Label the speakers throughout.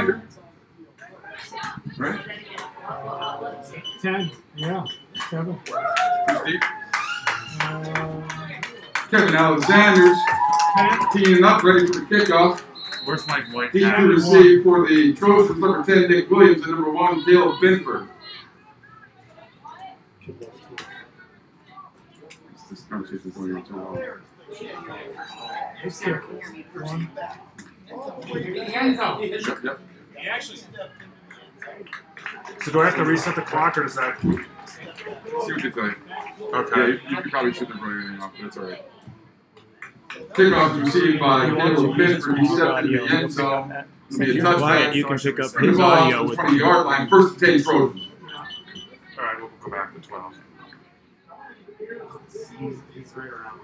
Speaker 1: Alexander. Right?
Speaker 2: 10. Yeah. 7.
Speaker 1: Kevin Alexander's teeing up, ready for the kickoff.
Speaker 3: Where's my white
Speaker 1: He's
Speaker 3: hat?
Speaker 1: to receive for the Trojans, number 10, Nick Williams, and number 1, Caleb Binford. This conversation is going on too long. Yep.
Speaker 3: So do I have to reset the clock, or does that?
Speaker 1: See what you think.
Speaker 3: Okay.
Speaker 1: Yeah, you probably shouldn't have run anything off, but it's all right. Kickoff is received by Caleb Binford. He stepped into the end zone. It'll be a touchdown.
Speaker 4: You can pick up
Speaker 1: Bring the
Speaker 4: his
Speaker 1: ball
Speaker 4: audio
Speaker 1: out
Speaker 4: with
Speaker 1: from the yard line. First and 10 Trojans.
Speaker 3: All right, we'll go back to 12.
Speaker 2: He's right around.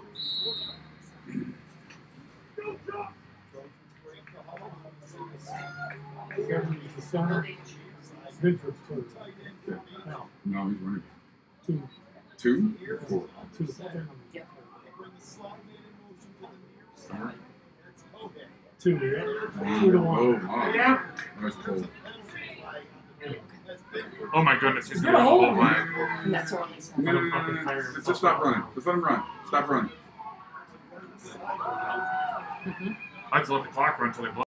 Speaker 2: Kevin is the center. Binford's close.
Speaker 1: No, he's running.
Speaker 2: 2.
Speaker 1: 2? 4.
Speaker 2: 2.
Speaker 5: Yeah.
Speaker 2: 2, yeah. 2 to 1.
Speaker 1: Oh, wow.
Speaker 2: Yeah.
Speaker 1: That's cold.
Speaker 3: Oh my goodness, he's gonna hold my.
Speaker 5: And that's early.
Speaker 1: No. Just stop running. Just let him run. Stop running.
Speaker 3: I have to let the clock run until they blow.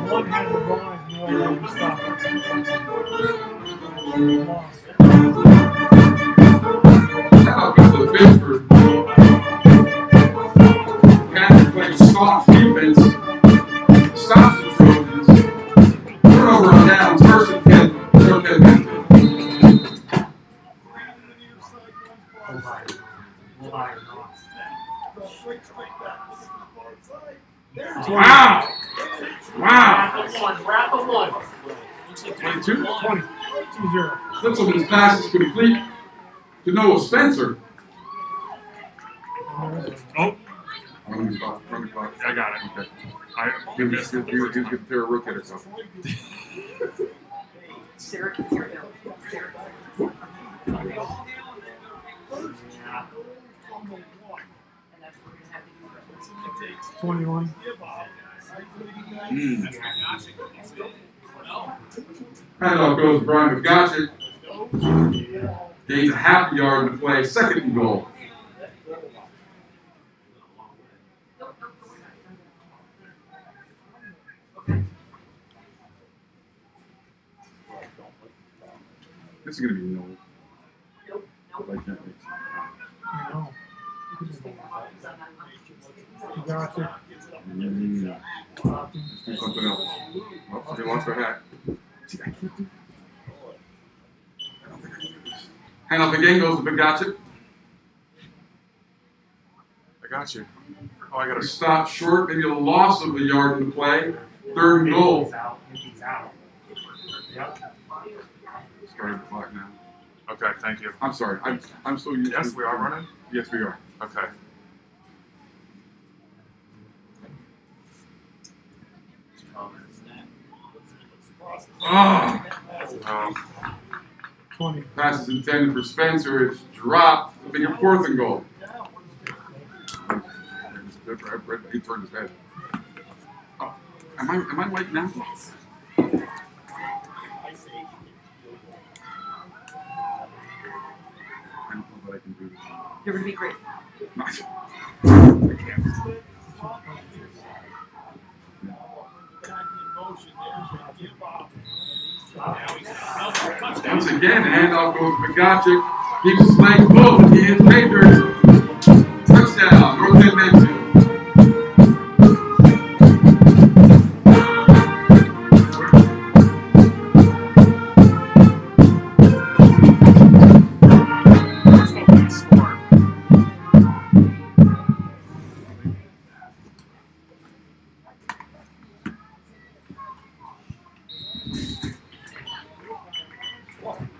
Speaker 2: One had the ball and the other one stopped. Lost.
Speaker 1: Now go to Binford. Panthers playing soft defense. Wow! Wow!
Speaker 2: Wrap a one.
Speaker 1: 22?
Speaker 2: 20. 2-0.
Speaker 1: Flipsman's pass is complete to Noah Spencer.
Speaker 3: Oh,
Speaker 1: Running clock, running clock.
Speaker 3: I got it.
Speaker 1: Okay.
Speaker 3: We missed it.
Speaker 1: He was going to tear a rook at herself.
Speaker 4: Sarah can hear him. Sarah. And that's what we're going to have to do.
Speaker 2: 21.
Speaker 1: Handoff goes to Brian McGotchett. Gains a half a yard in the play. Second and goal. This is going to be no.
Speaker 4: Nope. Nope.
Speaker 1: I can't wait.
Speaker 2: No. You got it.
Speaker 1: Let's do something else. Oh, they lost their hat. See, I can't do. I don't think I can do this. Handoff again goes to McGotchett.
Speaker 3: I got you. Oh, I got to
Speaker 1: Stop short, maybe a loss of a yard in the play. Third and goal.
Speaker 2: He's out. Yep.
Speaker 1: Starting the clock now.
Speaker 3: Okay, thank you.
Speaker 1: I'm sorry. I'm so used to.
Speaker 3: Yes, we are running?
Speaker 1: Yes, we are.
Speaker 3: Okay.
Speaker 1: Oh,
Speaker 2: 20.
Speaker 1: pass is intended for Spencer. It's dropped. It'll be your fourth and goal. He turned his head. Oh, am I late now? I don't know that I can do this.
Speaker 4: You're going to be great.
Speaker 1: I can't. Once again, handoff goes to McGotchett. Keeps his legs both. He hits Patriots. Touchdown, North NP-Mansfield.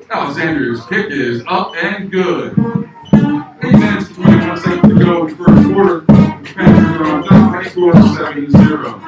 Speaker 1: Alexander's kick is up and good. 8 minutes and 21 seconds to go in the first quarter. Panthers are on top. High score 7-0.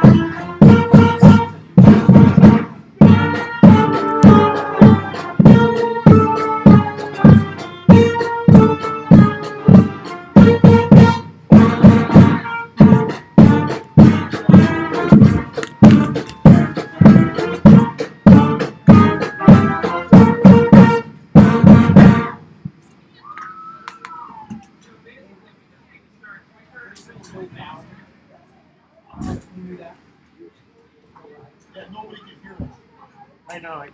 Speaker 2: I know.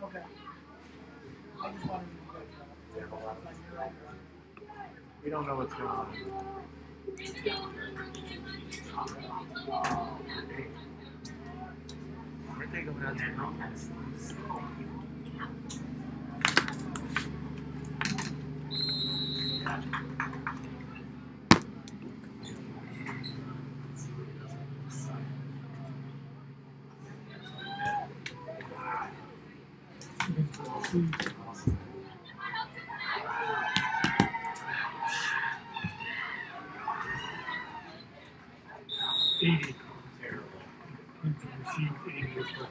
Speaker 4: Okay.
Speaker 2: We don't know what's going on. Where'd they go down there? $80. Received $80 as well.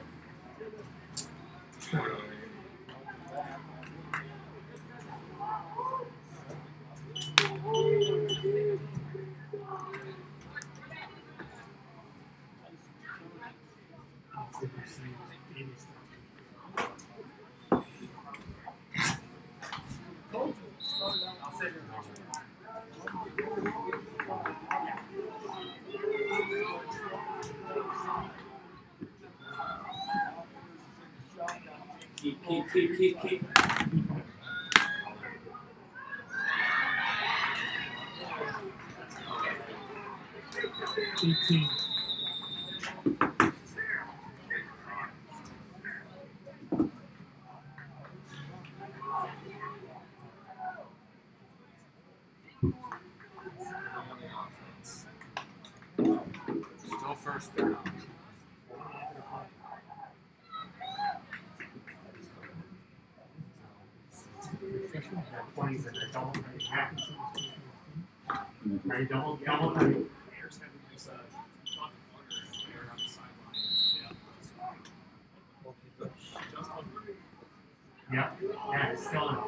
Speaker 4: Keep.
Speaker 2: 18.
Speaker 3: first down.
Speaker 2: Yeah, it's still on.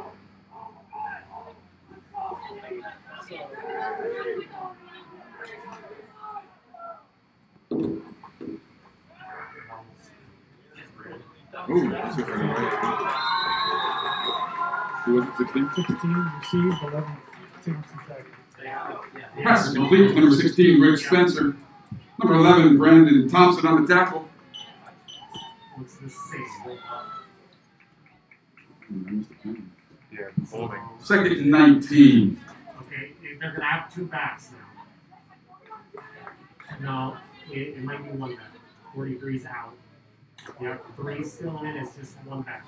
Speaker 1: Ooh, that's it right away. So what's it, 16?
Speaker 2: 16 received, 11 attempts and tackles.
Speaker 1: Pass is complete. Number 16, Rich Spencer. Number 11, Brandon Thompson on the tackle.
Speaker 2: What's this say?
Speaker 3: Yeah, holding.
Speaker 1: Second and 19.
Speaker 2: Okay, they're going to have two backs now. No, it might be one back. 43's out. You have three still in, it's just one back.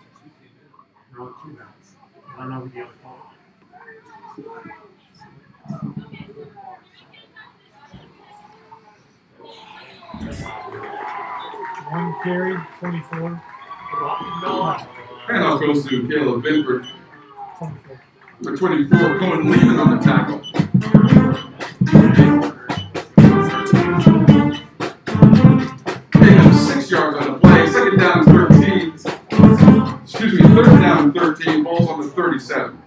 Speaker 2: No, two backs. I don't know who the other call. One carry, 24.
Speaker 1: Handoff goes to Caleb Binford.
Speaker 2: 24.
Speaker 1: Number 24, Cohen Lehman on the tackle. Taking him 6 yards on the play. Second down, 13. Excuse me, third down, 13. Ball's on the 37.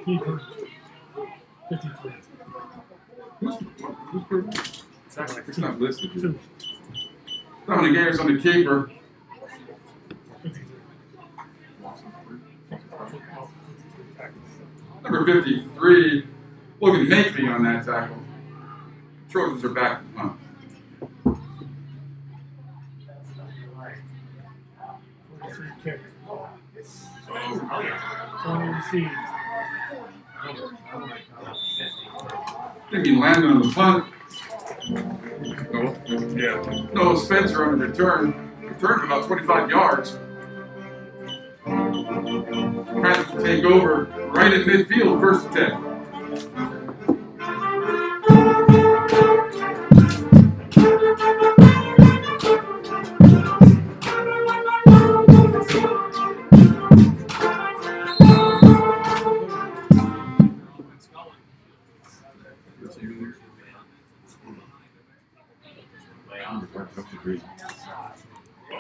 Speaker 2: Keeper, 53.
Speaker 1: Who's per?
Speaker 3: It's actually
Speaker 1: It's not listed here.
Speaker 2: 2.
Speaker 1: Dominic Ayers on the keeper.
Speaker 2: 53.
Speaker 1: Number 53, Logan Makepe on that tackle. Trojans are back to punt.
Speaker 2: 43 kick. 20 received.
Speaker 1: Thinking Landon on the punt.
Speaker 3: no. Yeah.
Speaker 1: No, Spencer on the return. Returned about 25 yards. Trying to take over right in midfield, first and 10.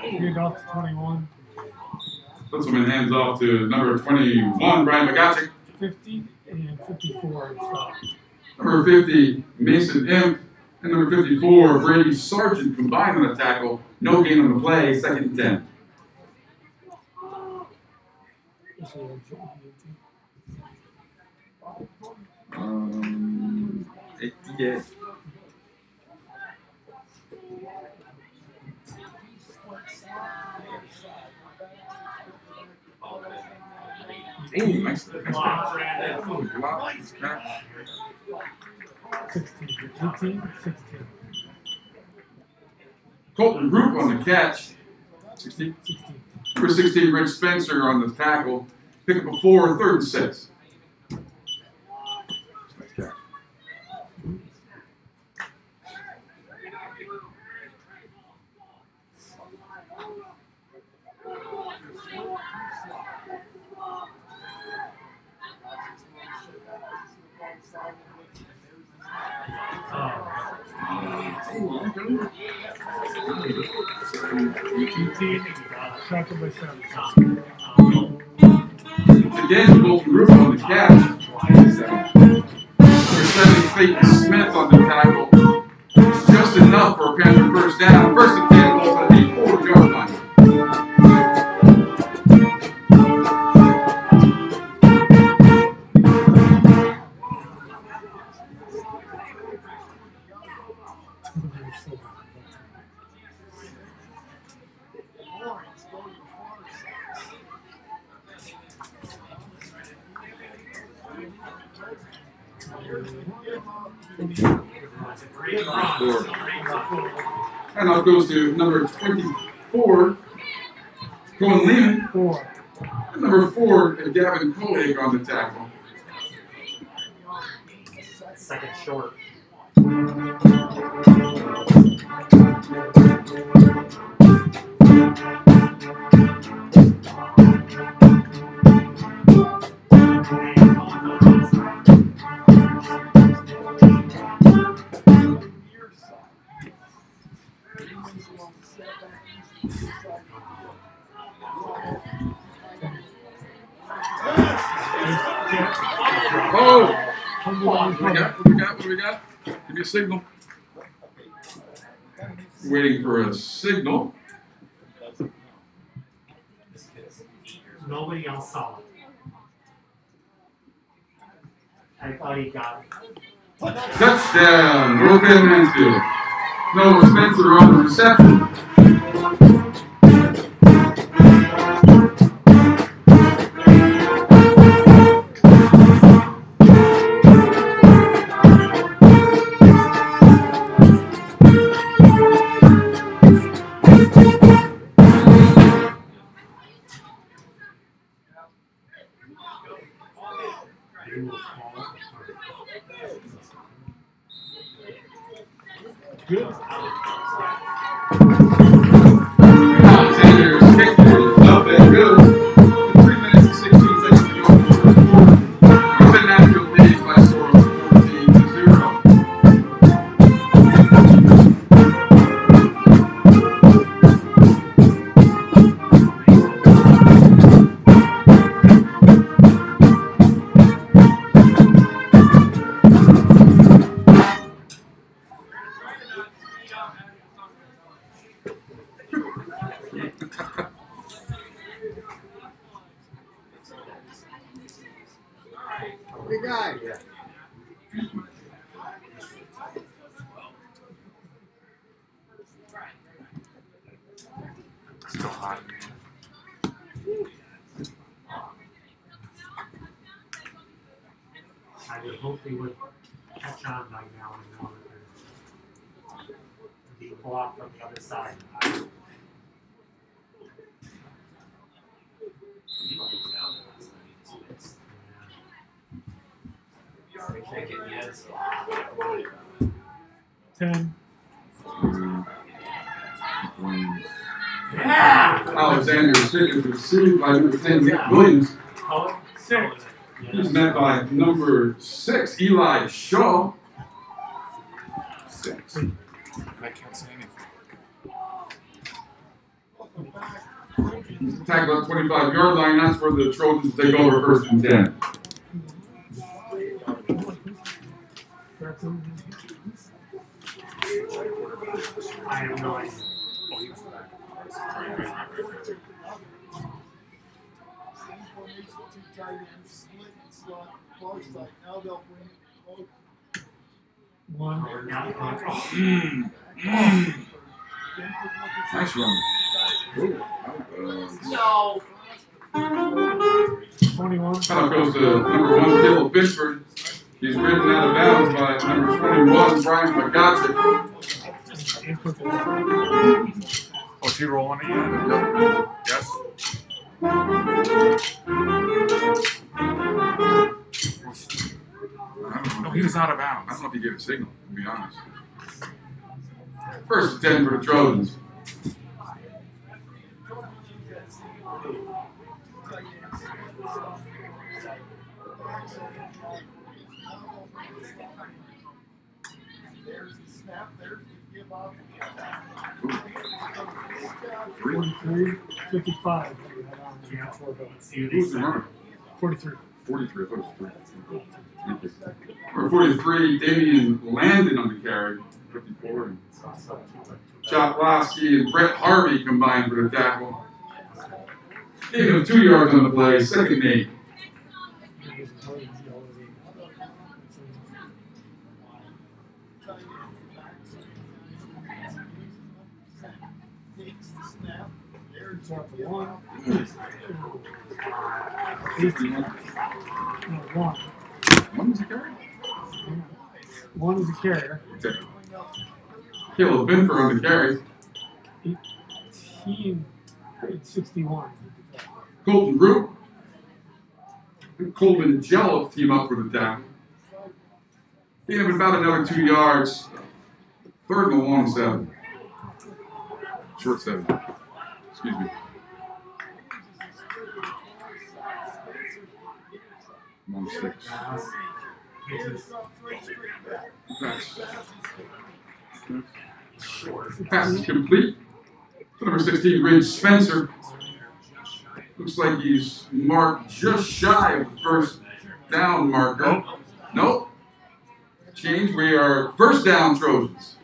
Speaker 2: Hand off to 21.
Speaker 1: Puts him in hands off to number 21, Brian McGotchick.
Speaker 2: 50 and 54 stop.
Speaker 1: Number 50, Mason Imp. And number 54, Brady Sargent combined on the tackle. No gain on the play, second and 10. Yeah. Oh, nice.
Speaker 2: 16, 18, 16.
Speaker 1: Colton Roop on the catch. 16.
Speaker 2: 16.
Speaker 1: Number 16, Rich Spencer on the tackle. Pick up a 4, third and 6.
Speaker 2: Shotgun by 7.
Speaker 1: Again, Colton Roop on the catch. Number 7, Clayton Smith on the tackle. Just enough for a Panther first down. First and 10, balls on the 4-yard line. And now goes to number 24, Colin Lehman.
Speaker 2: 4.
Speaker 1: And number 4, Gavin Koenig on the tackle.
Speaker 2: Second short.
Speaker 1: Oh! What do we got? Give me a signal. Waiting for a signal.
Speaker 2: Nobody else saw it. I thought he got it.
Speaker 1: Touchdown, NP-Mansfield. No, Spencer on the reception. Alexander's kick is up and good. 3 minutes and 16 seconds to go in the first quarter. NP-Mansfield leads by a score of 14-0.
Speaker 5: Big guy.
Speaker 3: Still hot.
Speaker 2: I would hope they would catch on by now and know that they're being blocked from the other side. Yeah!
Speaker 1: Alexander's kick is received by number 10, Nick Williams.
Speaker 2: Oh, 6.
Speaker 1: He's met by number 6, Eli Shaw.
Speaker 3: 6. And I can't say anything.
Speaker 1: Tackle at 25-yard line. That's where the Trojans take over first and 10.
Speaker 2: I have no idea.
Speaker 3: Oh, he was back.
Speaker 1: Nice run.
Speaker 4: No.
Speaker 2: 21.
Speaker 1: Now goes to number 1, Caleb Bishford. He's ridden out of bounds by number 21, Brian Pagazzi.
Speaker 3: Oh, is he rolling it yet? Yes. No, he was out of
Speaker 1: I
Speaker 3: bounds.
Speaker 1: don't know if he gave a signal, to be honest. First and 10 for the Trojans.
Speaker 5: There's the snap, there's the give up.
Speaker 6: 43, 55.
Speaker 2: Yeah, let's see what they
Speaker 1: Who's the
Speaker 2: say.
Speaker 1: runner?
Speaker 6: 43.
Speaker 1: 43, I thought it was 3. Thank you. Number 43, Damian Landon on the carry. 54. And Choplowski and Brett Harvey combined for the tackle. Giving him 2 yards on the play, second and 8.
Speaker 5: Takes the snap, there's
Speaker 6: Drop the 1.
Speaker 1: 51.
Speaker 6: No, 1.
Speaker 1: One was a carry?
Speaker 6: One is a carrier.
Speaker 1: Okay. Caleb Binford on the carry.
Speaker 6: 61.
Speaker 1: Colton Root and Colvin Jelliff team up for the tackle. Gain of about another 2 yards. Third and a long 7. Short 7. Excuse me. Long 6. Pass is complete. Number 16, Ridge Spencer. Looks like he's marked just shy of the first down marker. Nope. Change. We are first down Trojans.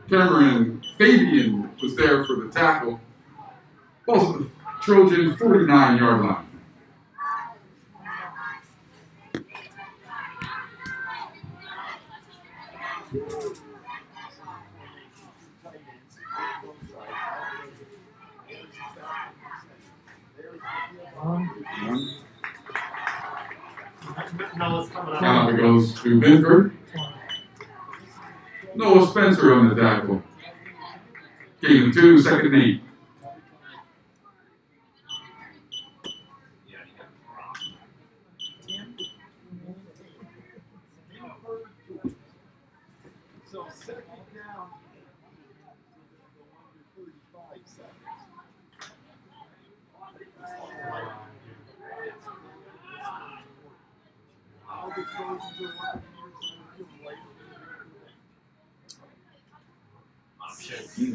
Speaker 1: Cameron Fabian was there for the tackle. Also the Trojan 49-yard line.
Speaker 2: Noah's coming up.
Speaker 1: Now it goes to Binford. Noah Spencer on the tackle. Gain of 2, second and 8.
Speaker 5: So second down. 35 seconds. All the Trojans are working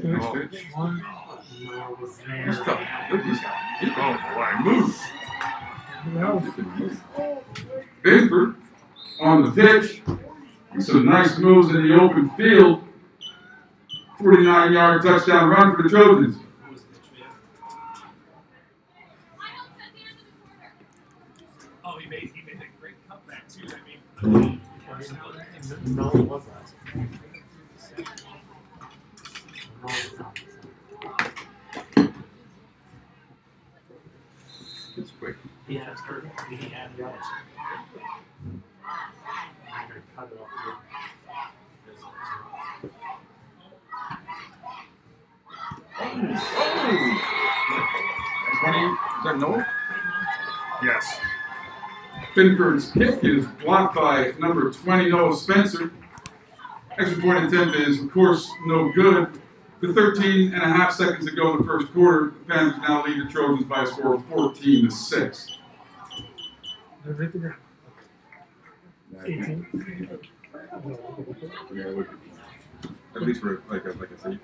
Speaker 1: Nice pitch.
Speaker 2: Noah was there.
Speaker 1: He's tough. Look at this guy. Oh, boy. Move. Binford on the pitch. Some nice moves in the open field. 49-yard touchdown run for the Trojans.
Speaker 7: Oh, he made a great comeback too. I mean,
Speaker 2: No, it wasn't.
Speaker 1: It's quick.
Speaker 2: Yeah, it's perfect. He had yards. I'm gonna cut it off here.
Speaker 1: Oh! 20, is that Noah?
Speaker 3: Yes.
Speaker 1: Binford's kick is blocked by number 20, Noah Spencer. Extra point attempt is, of course, no good. With 13 and a half seconds to go in the first quarter, the Panthers now lead the Trojans by a score of 14-6.
Speaker 6: They're right there. 18.
Speaker 1: Yeah, look, at least for like a safety.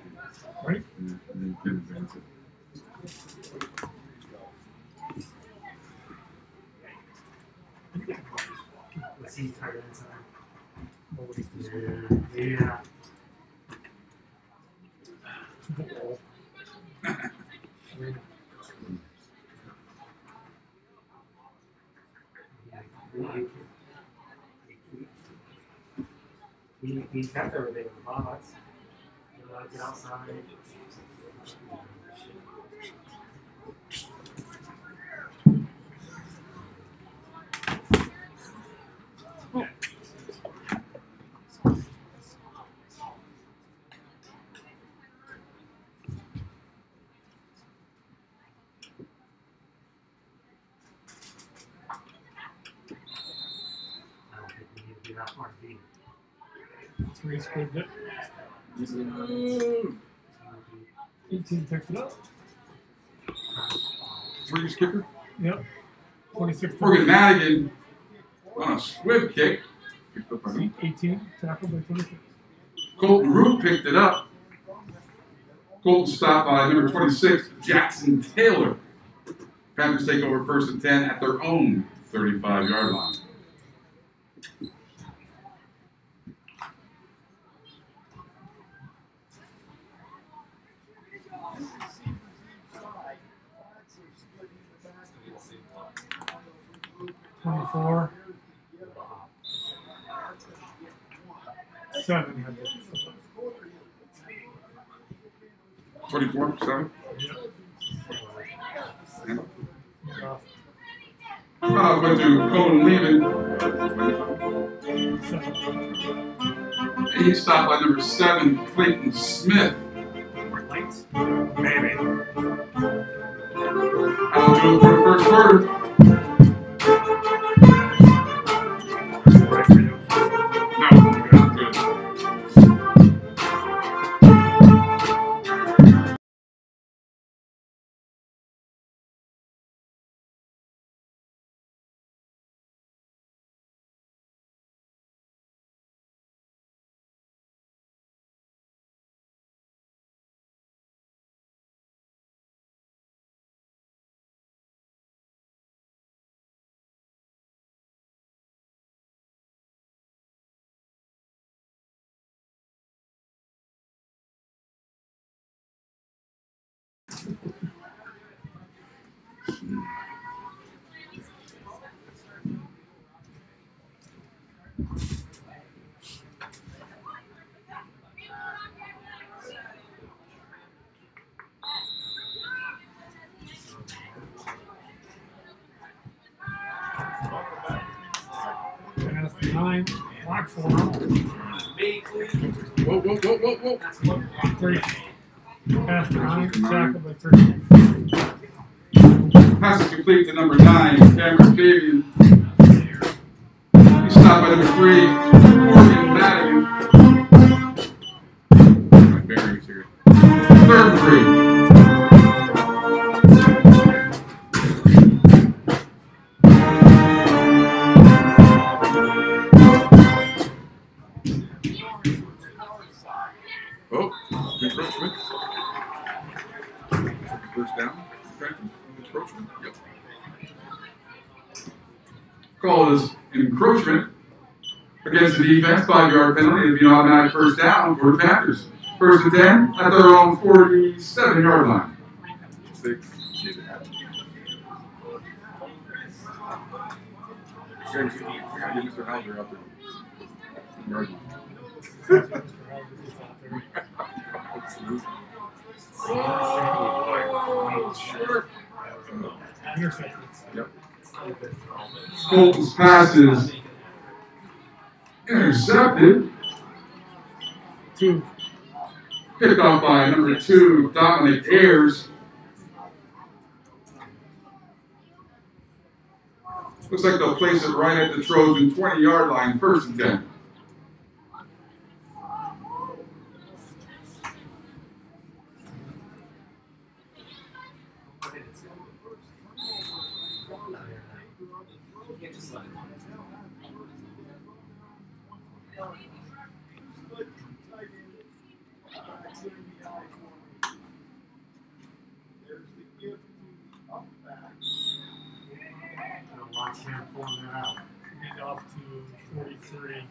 Speaker 6: Right?
Speaker 1: And you can advance it.
Speaker 2: Let's see, tight inside. Yeah. We kept everything in the box. Get outside.
Speaker 6: 3 scored it. 18 picked it up.
Speaker 1: 3's kicker.
Speaker 6: Yep. 26.
Speaker 1: Morgan Madigan on a squib kick. Picked up by
Speaker 6: 18, tackled by 26.
Speaker 1: Colton Root picked it up. Colton stopped by number 26, Jackson Taylor. Panthers take over first and 10 at their own 35-yard line.
Speaker 6: Four. 7.
Speaker 1: 24, 7. Went to Cohen Lehman. And he stopped by number 7, Clayton Smith.
Speaker 3: Lights? Maybe.
Speaker 1: That'll do it for the first quarter.
Speaker 3: Right for you.
Speaker 1: No, good.
Speaker 6: Pass the 9. Block 4.
Speaker 1: Whoa, whoa, whoa, whoa, whoa.
Speaker 6: 3. Pass the 9. Tackle by 3.
Speaker 1: Pass is complete to number 9, Cameron Fabian. He stopped by number 3, Morgan Madigan. My bearings here. 3rd and 3. Oh, encroachment. First down. Encroachment. Yep. Call is encroachment against the defense. 5-yard penalty. It'll be an automatic first down for the Panthers. 1st and 10 at their own 47-yard line. 6. Give it out. Mr. Hauser out there. Yard line. Yep. Colton's pass is intercepted.
Speaker 6: 2.
Speaker 1: Picked off by number 2, Dominic Ayers. Looks like they'll place it right at the Trojan 20-yard line, 1st and 10.
Speaker 2: Watch him pulling that out.
Speaker 6: Hand off to 43.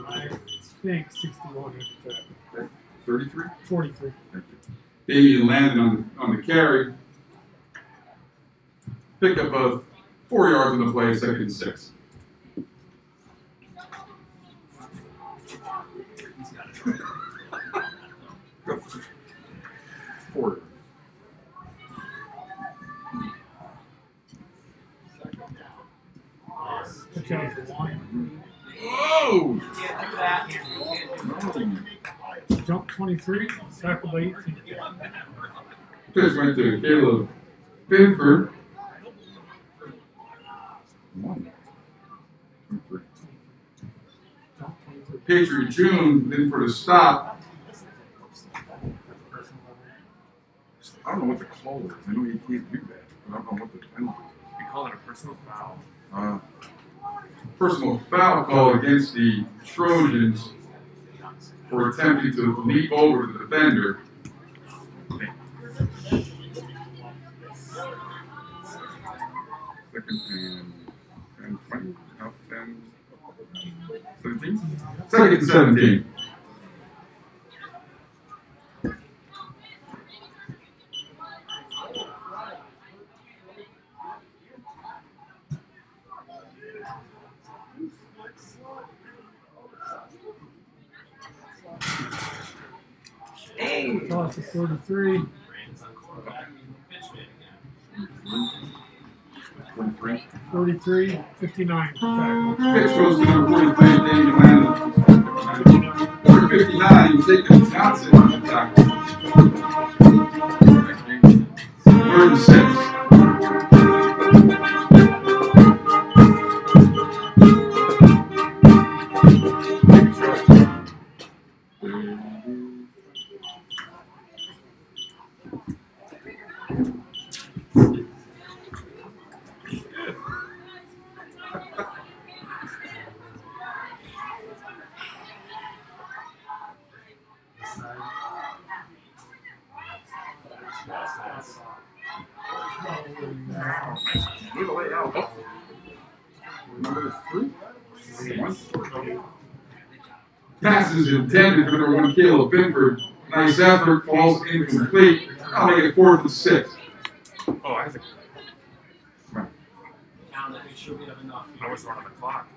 Speaker 6: I think 61 at the tackle.
Speaker 1: 33?
Speaker 6: 43.
Speaker 1: Damian landed on the carry. Pick up of 4 yards on the play, 2nd and 6. Four.
Speaker 6: Okay, 1.
Speaker 1: Whoa!
Speaker 6: Jump 23. Tackle by 18.
Speaker 1: Just went to Caleb Binford. 1. 23.
Speaker 6: Jump 23.
Speaker 1: Patriot June in for the stop. I don't know what the call is. I know he can't do that. I don't know what the penalty is.
Speaker 3: We call it a personal foul.
Speaker 1: Personal foul call against the Trojans for attempting to leap over the defender. Second and 20, out 10, 17? Second and 17.
Speaker 6: Toss to 43.
Speaker 1: 43.
Speaker 6: 43, 59 tackle.
Speaker 1: Pitch goes to number 43, Damian Landon. Number 59, Jacob Johnson on the tackle. Third and 6. Number 3. Pass is intended for number 1, Caleb Binford. Nice effort, falls incomplete. I'll make it 4th and 6.
Speaker 3: Oh, I think
Speaker 7: Count, I think she'll be have enough.
Speaker 3: I was running the clock.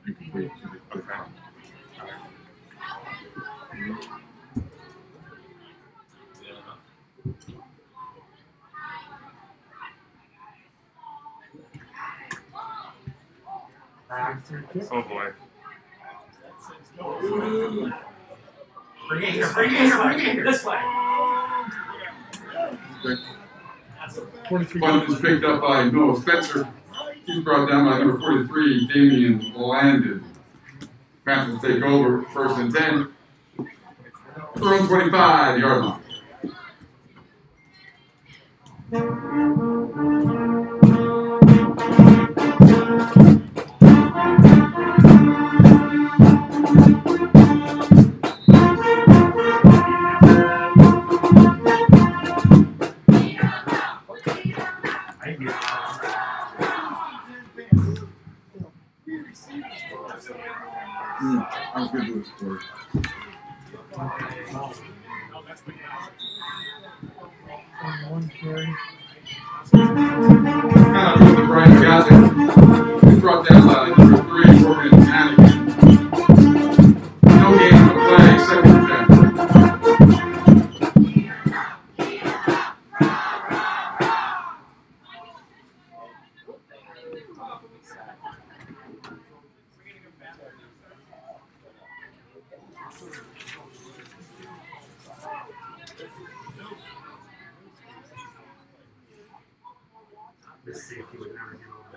Speaker 1: Incomplete.
Speaker 3: Okay. Oh boy.
Speaker 7: Bring it here, bring it here, bring it here, this way.
Speaker 1: Punt is picked up by Noah Spencer. He's brought down by number 43, Damian Landon. Panthers take over, 1st and 10. Throw 25-yard line. I was going to do it for
Speaker 6: 1 carry.
Speaker 1: Kind of with the Brian Gazin. He's brought down by number 3, Morgan Hannigan. No game to play, 2nd and 10.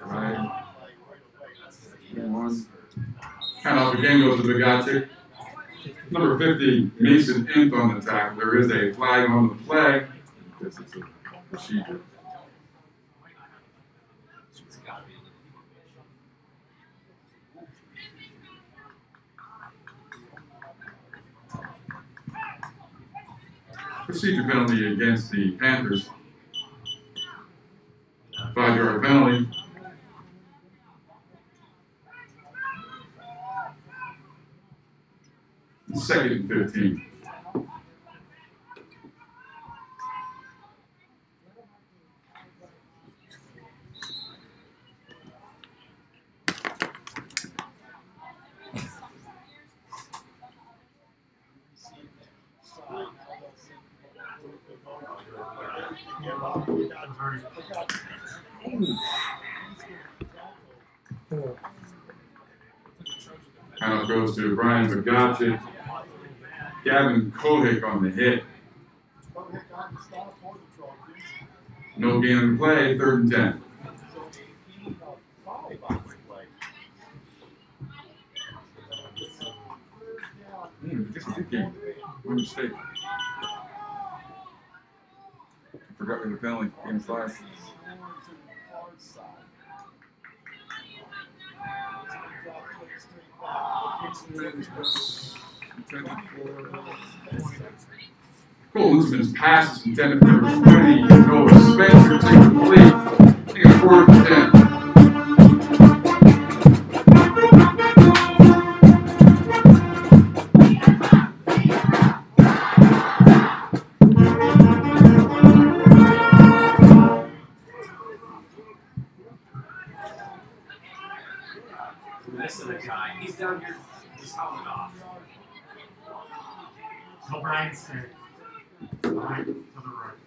Speaker 1: Right. 1. Kind of the game goes to Bagacic. Number 50, Mason Imp on the tackle. There is a flag on the play. This is a procedure. Procedure penalty against the Panthers. 5-yard penalty. Second and 15. Kind of goes to Brian Bagacic. Gavin Kohik on the hit. No game in play, 3rd and 10. This is a good game. One mistake. I forgot we had a penalty. Game 5. Cole Lisman's pass is intended for number 20. Noah Spencer takes the lead. Taking a 4th and 10.
Speaker 7: Listen to the guy. He's down here just howling off.
Speaker 2: No Brian stay. Brian to the right.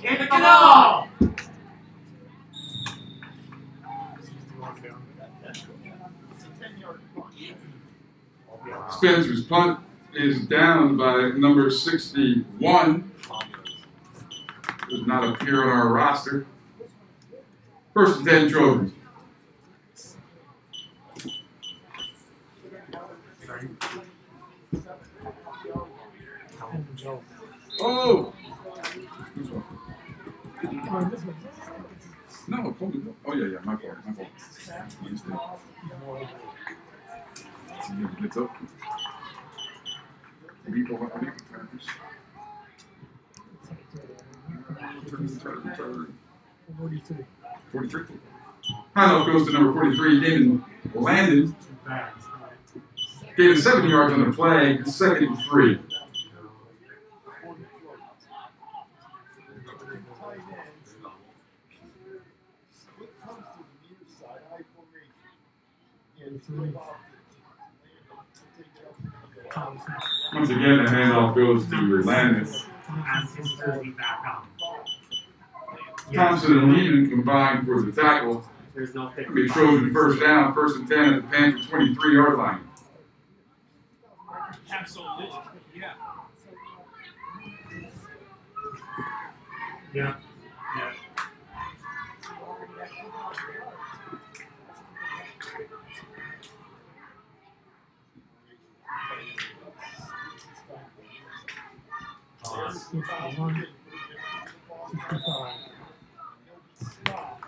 Speaker 4: Hit the ball!
Speaker 6: 61 down.
Speaker 1: Spencer's punt is down by number 61. Does not appear on our roster. First and 10 Trojans. Oh! No, probably not. Oh, yeah, my fault. My mistake. He gets up. Leap over Packers. Turn. 43. Handoff goes to number 43, Damon Landon. Gain of 7 yards on the play, 2nd and 3. Once again, the handoff goes to Landon. Thompson and Lehman combined for the tackle.
Speaker 2: There's no pick.
Speaker 1: Be Trojan first down, 1st and 10 at the Panther 23-yard line.
Speaker 7: Absolutely. Yeah.
Speaker 2: Yeah.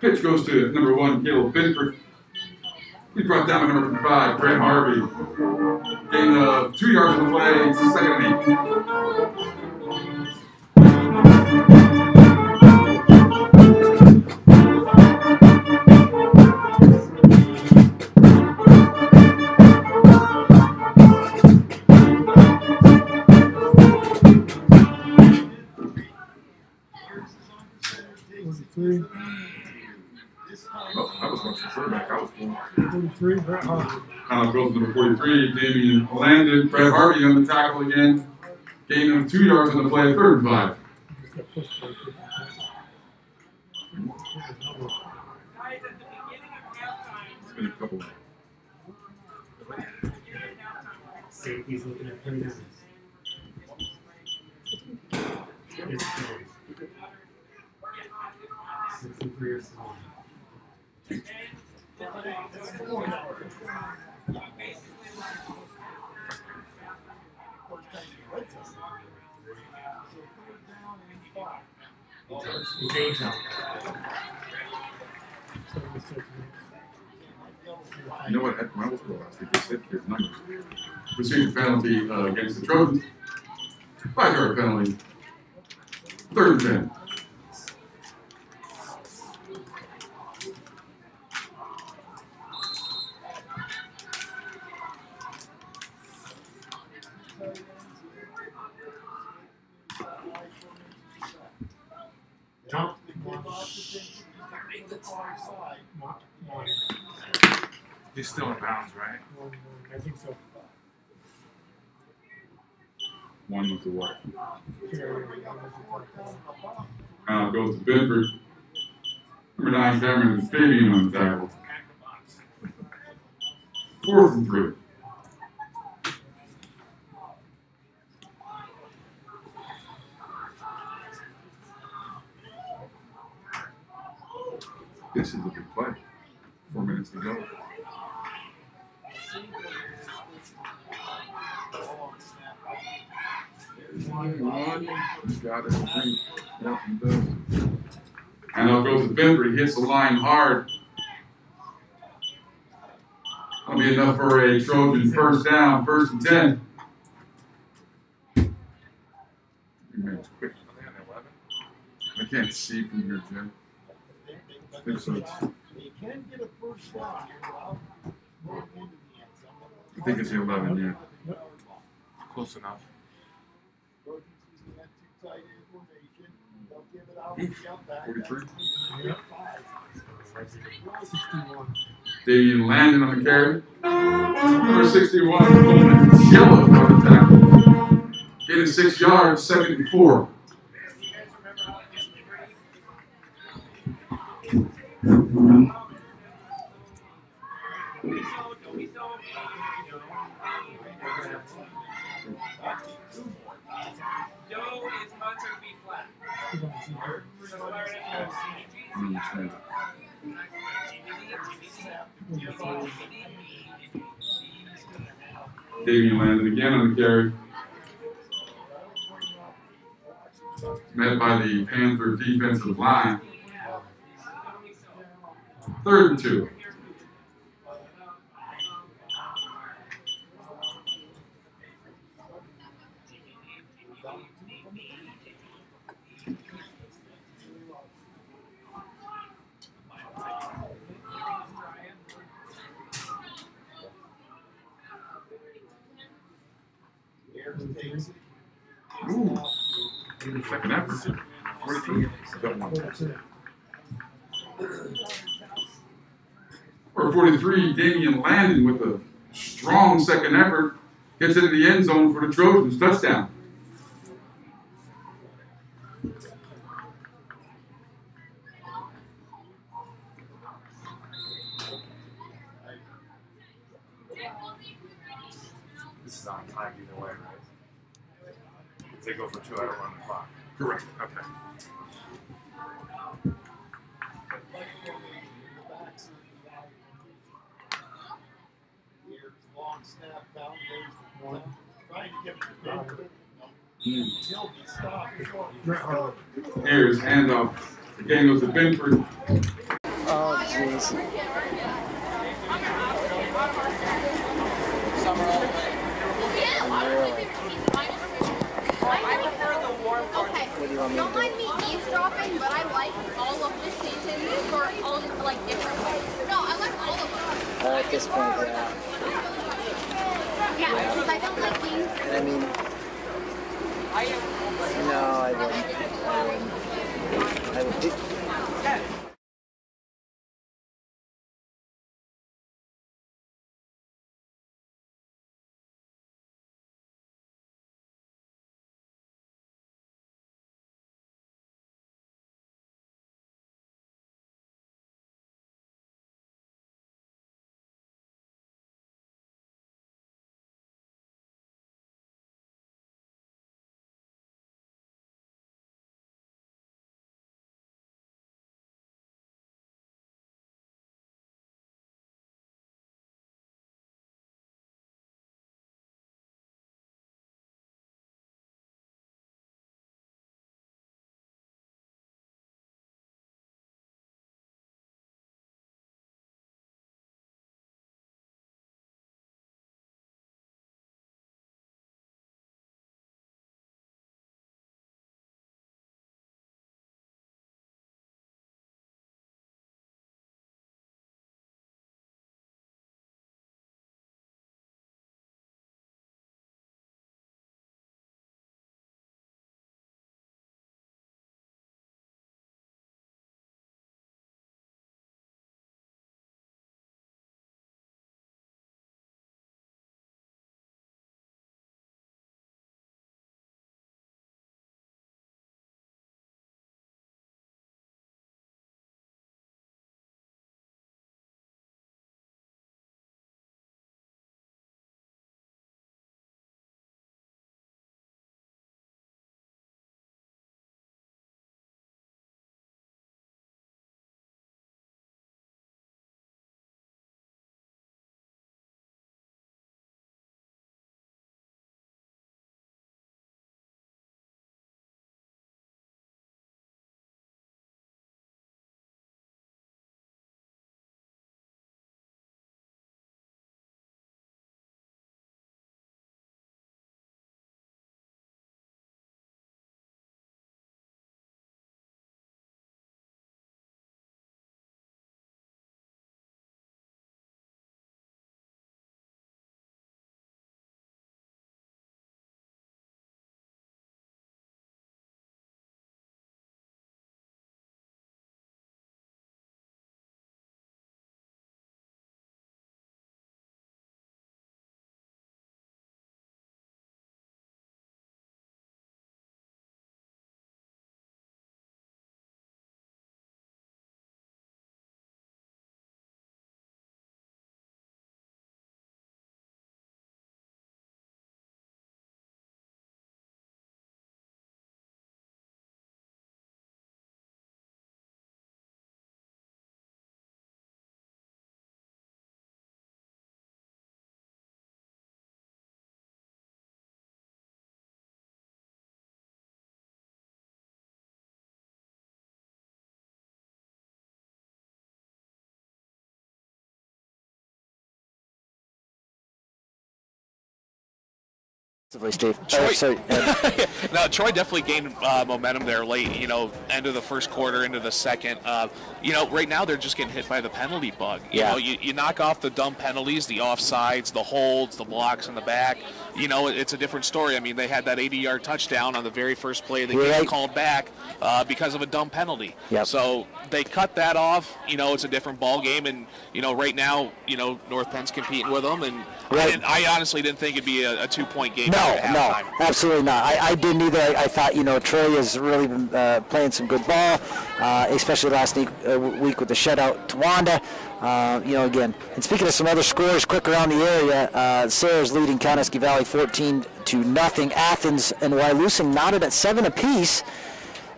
Speaker 1: Pitch goes to number 1, Caleb Binford. He brought down number 5, Brent Harvey. Gain of 2 yards on the play, 2nd and 8. Oh, I was watching the quarterback. I was full.
Speaker 6: 43, Brett Harvey.
Speaker 1: Goes to number 43, Damian Landon. Brett Harvey on the tackle again. Gain of 2 yards on the play, 3rd and 5. It's been a couple.
Speaker 2: Safety's looking at 3 downs. It's 63 or so.
Speaker 1: You know what? When I was going last week, they said there's numbers. Received a penalty against the Trojans. 5-yard penalty. 3rd and 10.
Speaker 2: Jump.
Speaker 3: He's still in bounds, right?
Speaker 6: I think so.
Speaker 1: 1 was the what?
Speaker 6: Yeah.
Speaker 1: Goes to Bedford. Number 9, Cameron Fabian on the tackle. 4th and 3. This is a big play. 4 minutes to go. One. Got it. Yep, he does. And up goes to Benford. He hits the line hard. That'll be enough for a Trojan first down, 1st and 10. It's quick. I can't see from here, Jim. I think so.
Speaker 5: You can get a first down without going into the end zone.
Speaker 1: I think it's the 11, yeah.
Speaker 3: Close enough.
Speaker 5: Trojans using that two tight end formation. They'll give it out to the jump back.
Speaker 1: 43.
Speaker 6: Yep. 61.
Speaker 1: Damian Landon on the carry. Number 61, Coleman Yellow on the tackle. Gain of 6 yards, 2nd and 4.
Speaker 7: Dough is concert B flat.
Speaker 1: Damian Landon again on the carry. Met by the Panther defensive line. 3rd and 2. Ooh, second effort. 43. Or 43, Damian Landon with a strong second effort gets into the end zone for the Trojans. Touchdown.
Speaker 3: This is on time either way, right? If they go for 2 hours on the clock.
Speaker 1: Correct.
Speaker 3: Okay.
Speaker 5: Here's long snap down. There's one. Trying to get it. He'll be stopped.
Speaker 1: Here's handoff. Again goes to Benford.
Speaker 8: Oh, jeez. What do you want me to
Speaker 9: Don't
Speaker 8: do?
Speaker 9: mind me eavesdropping, but I like all of the seasons for all like different ways. No, I like all of them.
Speaker 8: At this point, yeah.
Speaker 9: Yeah, because I don't like being.
Speaker 8: I mean, no, I wouldn't. I would. Steve.
Speaker 10: Troy, no, Troy definitely gained momentum there late, end of the first quarter, into the second. Right now they're just getting hit by the penalty bug. You knock off the dumb penalties, the offsides, the holds, the blocks in the back. It's a different story. I mean, they had that 80-yard touchdown on the very first play of the game called back because of a dumb penalty.
Speaker 8: Yep.
Speaker 10: So they cut that off. It's a different ball game, and right now, North Penn's competing with them, and I honestly didn't think it'd be a 2-point game.
Speaker 8: No, absolutely not. I didn't either. I thought, Troy has really been playing some good ball, especially last week with the shutout to Wanda. Again, and speaking of some other scores quick around the area, Sarah's leading Kaneski Valley 14-0. Athens and Wyalusing knotted at 7 apiece.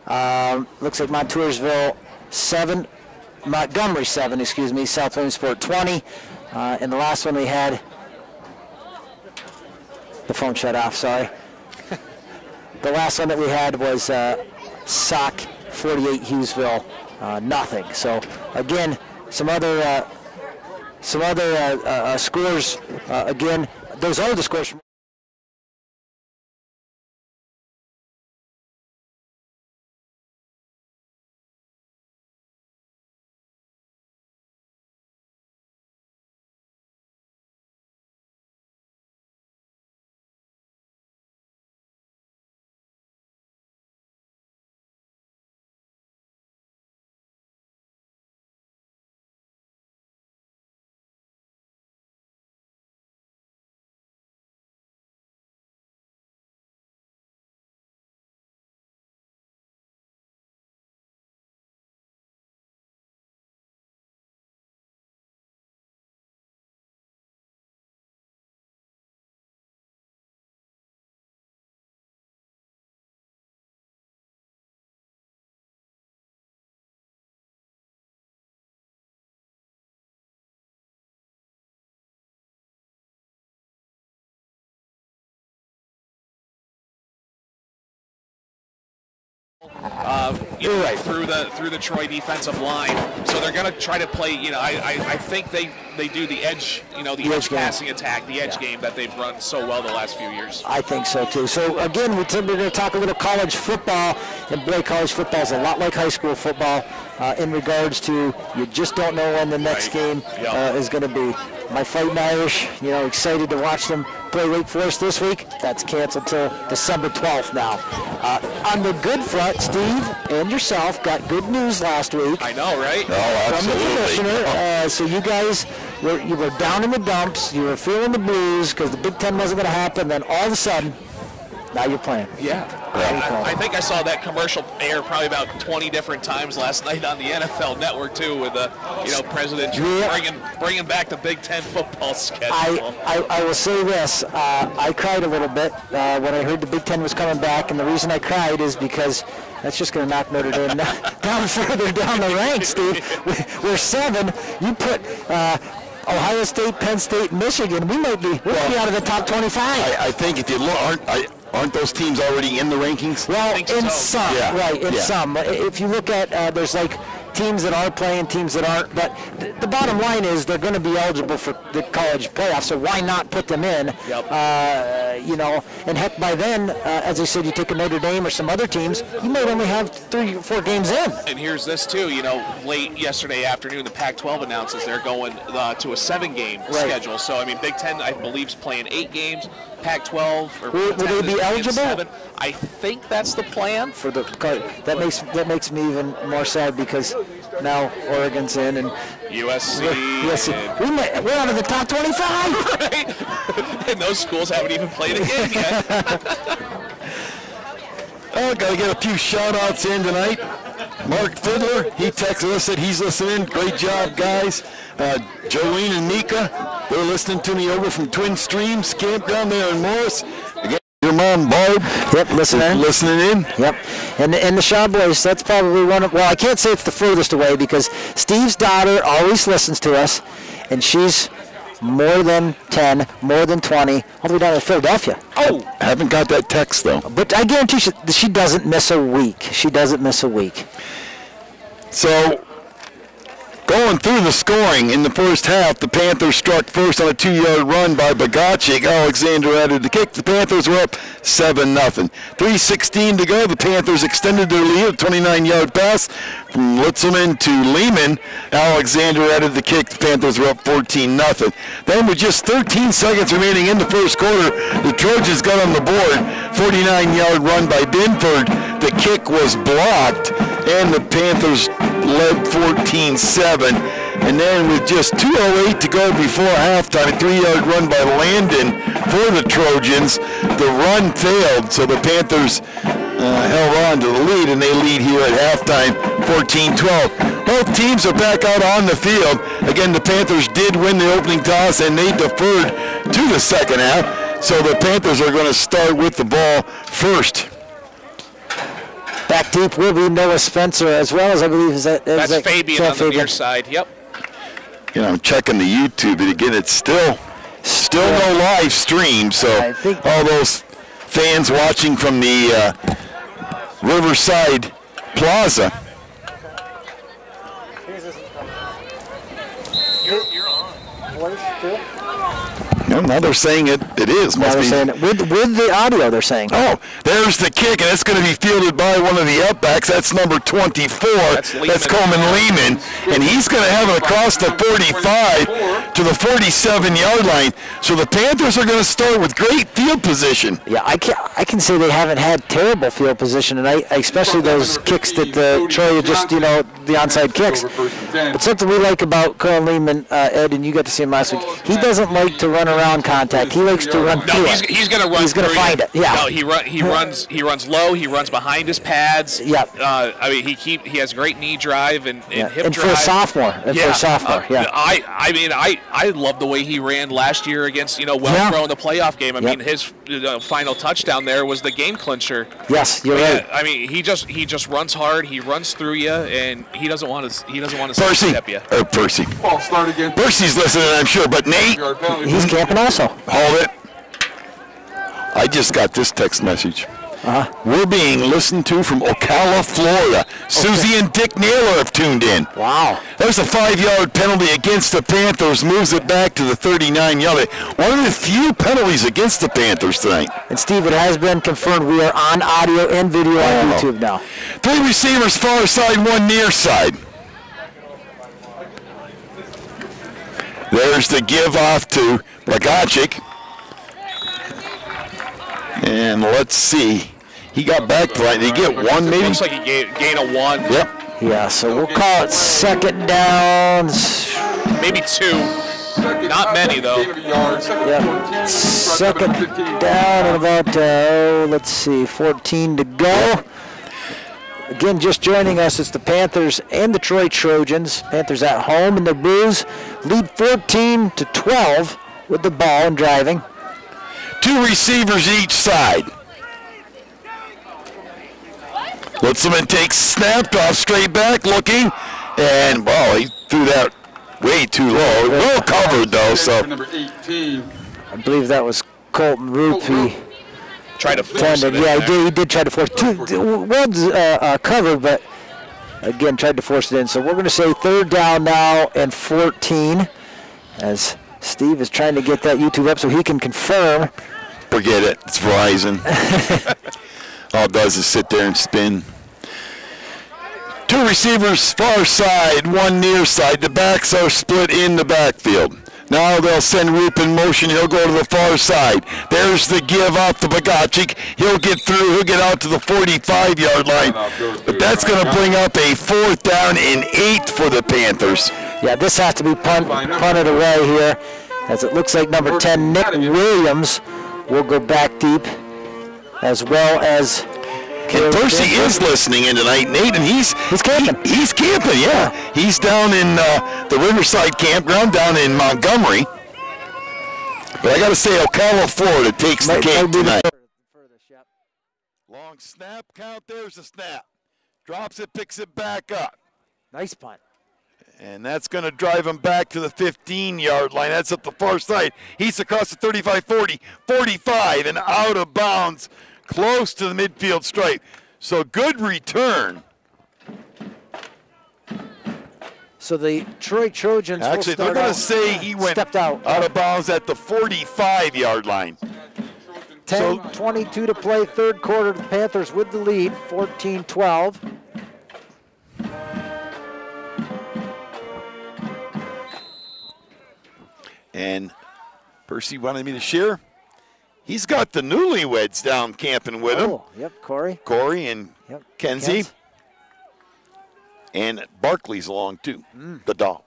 Speaker 8: Looks like Montoursville 7, Montgomery 7, South Williamsport 20. And the last one we had, the phone shut off, sorry. The last one that we had was SOC 48, Hughesville, nothing. So again, some other scores. Again, those are the scores from
Speaker 10: through the Troy defensive line, so they're going to try to play. I think they do the edge, the edge passing attack, the edge game that they've run so well the last few years.
Speaker 8: I think so too. So again, we're going to talk a little college football, and boy, college football is a lot like high school football in regards to you just don't know when the next game is going to be. My Fighting Irish, excited to watch them play Wake Forest this week. That's canceled till December 12th now. On the good front, Steve and yourself got good news last week.
Speaker 10: I know, right?
Speaker 11: Oh,
Speaker 8: from the commissioner. So you guys were down in the dumps. You were feeling the blues because the Big Ten wasn't going to happen. Then all of a sudden, now you're playing.
Speaker 10: Yeah. I think I saw that commercial air probably about 20 different times last night on the NFL Network too, with President Trump bringing back the Big Ten football schedule.
Speaker 8: I will say this: I cried a little bit when I heard the Big Ten was coming back, and the reason I cried is because that's just going to knock Notre Dame down further down the ranks, Steve. We're 7. You put Ohio State, Penn State, Michigan. We'll be out of the top 25.
Speaker 11: I think if you look, aren't those teams already in the rankings?
Speaker 8: Well, in some,
Speaker 11: yeah.
Speaker 8: right, in some. If you look at, there's like teams that are playing, teams that aren't, but the bottom line is they're going to be eligible for the college playoffs, so why not put them in?
Speaker 10: Yep.
Speaker 8: And heck, by then, as I said, you take a Notre Dame or some other teams, you might only have 3 or 4 games in.
Speaker 10: And here's this too, late yesterday afternoon, the Pac-12 announces they're going to a 7-game schedule. So, I mean, Big Ten, I believe, is playing 8 games. Pac-12
Speaker 8: will they be eligible?
Speaker 10: 7. I think that's the plan.
Speaker 8: For the that makes me even more sad because now Oregon's in and
Speaker 10: USC.
Speaker 8: We're out of the top 25.
Speaker 10: Right? And those schools haven't even played a game yet.
Speaker 11: Oh, got to get a few shout-outs in tonight. Mark Fiddler, he texted us that he's listening. Great job, guys. Jolene and Nika, they're listening to me over from Twin Streams Campground there in Morris. Again, your mom, Barb.
Speaker 8: Yep, listening in. Yep. And the Shaw Boys, that's probably one of, well, I can't say it's the furthest away because Steve's daughter always listens to us, and she's more than 10, more than 20, all the way down to Philadelphia.
Speaker 11: Oh, I haven't got that text, though.
Speaker 8: But I guarantee she doesn't miss a week. She doesn't miss a week.
Speaker 11: So, Going through the scoring in the first half, the Panthers struck first on a 2-yard run by Bogacek. Alexander added the kick. The Panthers were up 7-0. 3:16 to go. The Panthers extended their lead. A 29-yard pass from Litzelman to Lehman. Alexander added the kick. The Panthers were up 14-0. Then with just 13 seconds remaining in the first quarter, the Trojans got on the board. 49-yard run by Binford. The kick was blocked, and the Panthers led 14-7. And then with just 2:08 to go before halftime, a 3-yard run by Landon for the Trojans. The run failed, so the Panthers held on to the lead, and they lead here at halftime 14-12. Both teams are back out on the field. Again, the Panthers did win the opening toss, and they deferred to the second half. So the Panthers are going to start with the ball first.
Speaker 8: Back deep will be Noah Spencer, as well as I believe
Speaker 10: that's Fabian on the near side. Yep.
Speaker 11: You know, I'm checking the YouTube, and again, it's still no live stream. So all those fans watching from the Riverside Plaza.
Speaker 7: You're on.
Speaker 11: No, now they're saying it is.
Speaker 8: Now they're saying it with the audio, they're saying.
Speaker 11: Oh, there's the kick, and it's going to be fielded by one of the upbacks. That's number 24. That's Coleman Lehman. And he's going to have it across the 45 to the 47-yard line. So the Panthers are going to start with great field position.
Speaker 8: Yeah, I can say they haven't had terrible field position tonight, especially those kicks that Troy just, you know, the onside kicks. But something we like about Coleman Lehman, Ed, and you got to see him last week, he doesn't like to run around contact. He likes to run through it.
Speaker 10: He's going to run.
Speaker 8: He's going to find it. Yeah.
Speaker 10: No, he runs low. He runs behind his pads.
Speaker 8: Yep.
Speaker 10: I mean, he has great knee drive and hip drive.
Speaker 8: And for a sophomore.
Speaker 10: I love the way he ran last year against Wellsboro in the playoff game. I mean, his final touchdown there was the game clincher.
Speaker 8: Yes, you're right.
Speaker 10: I mean, he just runs hard. He runs through you, and he doesn't want to step you.
Speaker 11: Percy.
Speaker 1: Ball start again.
Speaker 11: Percy's listening, I'm sure, but Nate.
Speaker 8: He's camping also.
Speaker 11: Hold it. I just got this text message. We're being listened to from Ocala, Florida. Susie and Dick Naylor have tuned in.
Speaker 8: Wow.
Speaker 11: There's a 5-yard penalty against the Panthers, moves it back to the 39-yard. One of the few penalties against the Panthers tonight.
Speaker 8: And Steve, it has been confirmed we are on audio and video on YouTube now.
Speaker 11: 3 receivers far side, 1 near side. There's the give off to Bogacek. And let's see. He got back to Did he get 1 maybe?
Speaker 10: Looks like he gained a 1.
Speaker 11: Yep.
Speaker 8: Yeah, so we'll call it second downs.
Speaker 10: Maybe 2. Not many, though.
Speaker 8: Yep. Second down and about, let's see, 14 to go. Again, just joining us, it's the Panthers and the Troy Trojans. Panthers at home in the Blues lead 14-12 with the ball and driving.
Speaker 11: 2 receivers each side. Litzelman takes snapped off, straight back, looking, and he threw that way too low. Well covered though, so.
Speaker 1: Number 18.
Speaker 8: I believe that was Colton Roop. He
Speaker 10: tried to force it.
Speaker 8: Yeah, he did try to force it. Well covered, but again tried to force it in. So we're going to say third down now and 14, as Steve is trying to get that YouTube up so he can confirm.
Speaker 11: Forget it. It's Verizon. All it does is sit there and spin. 2 receivers far side, 1 near side. The backs are split in the backfield. Now they'll send Roop in motion. He'll go to the far side. There's the give off to Bogacek. He'll get through. He'll get out to the 45-yard line. But that's going to bring up a 4th down and 8 for the Panthers.
Speaker 8: Yeah, this has to be punted away here, as it looks like number 10, Nick Williams, will go back deep, as well as.
Speaker 11: And Percy is listening in tonight, Nate, and he's camping. He's camping, yeah. He's down in the Riverside campground down in Montgomery. But I got to say, Ocala, Florida takes the game tonight. Long snap count. There's a snap. Drops it, picks it back up.
Speaker 8: Nice punt.
Speaker 11: And that's going to drive him back to the 15-yard line. That's up the far side. He's across the 35, 40, 45, and out of bounds, close to the midfield stripe. So good return.
Speaker 8: So the Troy Trojans
Speaker 11: Actually,
Speaker 8: will
Speaker 11: they're
Speaker 8: start
Speaker 11: going to
Speaker 8: out,
Speaker 11: say he went
Speaker 8: stepped out.
Speaker 11: of bounds at the 45-yard line.
Speaker 8: 10:22 to play, third quarter. The Panthers with the lead, 14-12.
Speaker 11: And Percy wanted me to share. He's got the newlyweds down camping with him.
Speaker 8: Yep, Corey.
Speaker 11: Corey and Kenzie.
Speaker 8: Kens.
Speaker 11: And Barkley's along too, the dog.